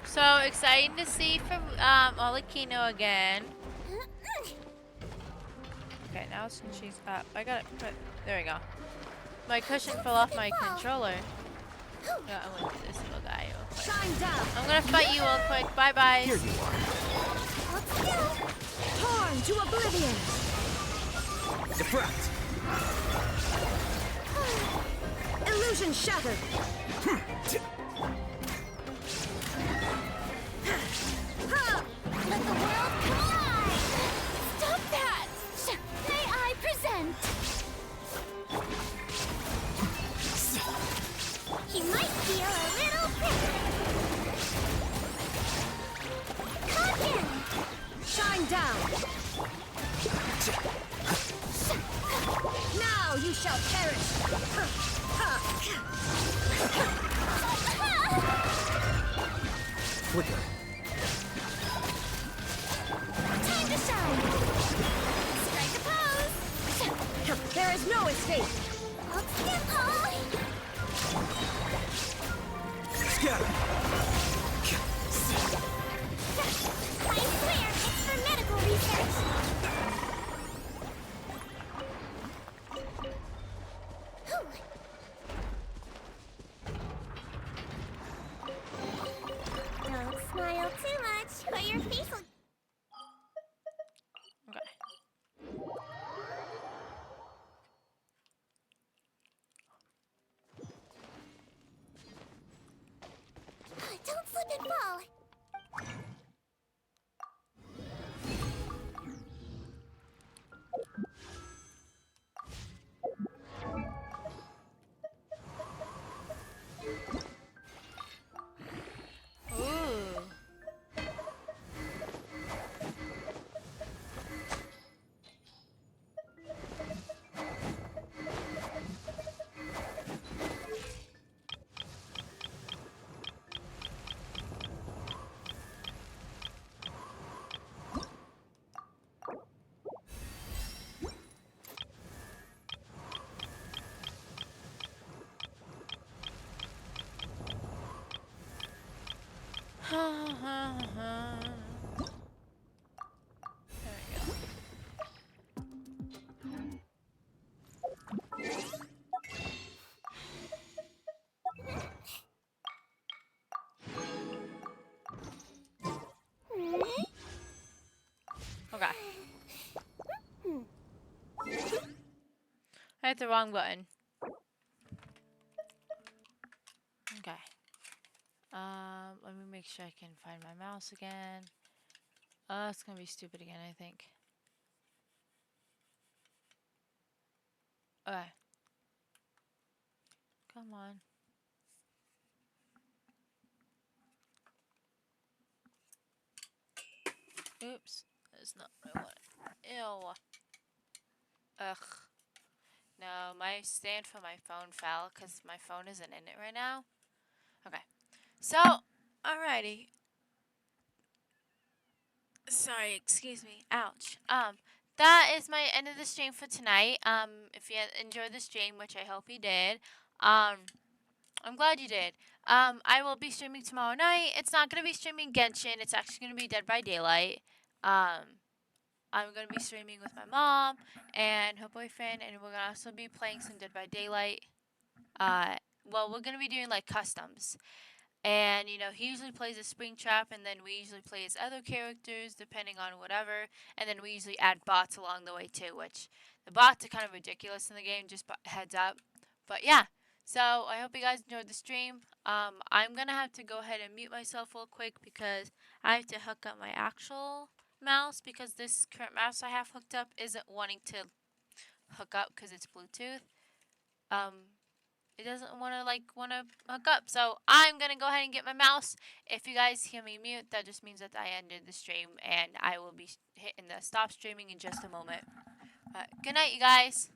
So exciting to see from Alikino again. Okay, now since she's up, I gotta put. There we go. My cushion fell off my controller. Yeah, I'm gonna do this little guy real quick. Shine down. I'm gonna fight you real quick. Bye bye. Here you are. Let's go. Torn to oblivion. Deflect. Illusion shattered. Let the world collide! Stop that! May I present? He might feel a little prickly. Come in! Shine down! Now you shall perish! Flicker. state. Scatter! I swear, it's for medical research. Don't smile too much, or your face will... Don't slip and fall. Ooh. Okay. I hit the wrong button. Okay. Let me make sure I can find my mouse again. It's gonna be stupid again, I think. Okay. Come on. Oops. That's not what I wanted. Ew. Ugh. No, my stand for my phone fell because my phone isn't in it right now. Okay. So, alrighty. Sorry, excuse me. Ouch. That is my end of the stream for tonight. If you enjoyed the stream, which I hope you did, I'm glad you did. I will be streaming tomorrow night. It's not gonna be streaming Genshin. It's actually gonna be Dead by Daylight. I'm gonna be streaming with my mom and her boyfriend, and we're gonna also be playing some Dead by Daylight. Well, we're gonna be doing like customs. And, you know, he usually plays a Springtrap, and then we usually play as other characters, depending on whatever. And then we usually add bots along the way, too, which the bots are kind of ridiculous in the game, just heads up. But, yeah. So, I hope you guys enjoyed the stream. I'm going to have to go ahead and mute myself real quick because I have to hook up my actual mouse because this current mouse I have hooked up isn't wanting to hook up because it's Bluetooth. It doesn't want to hook up. So I'm going to go ahead and get my mouse. If you guys hear me mute, that just means that I ended the stream and I will be hitting the stop streaming in just a moment. Good night, you guys.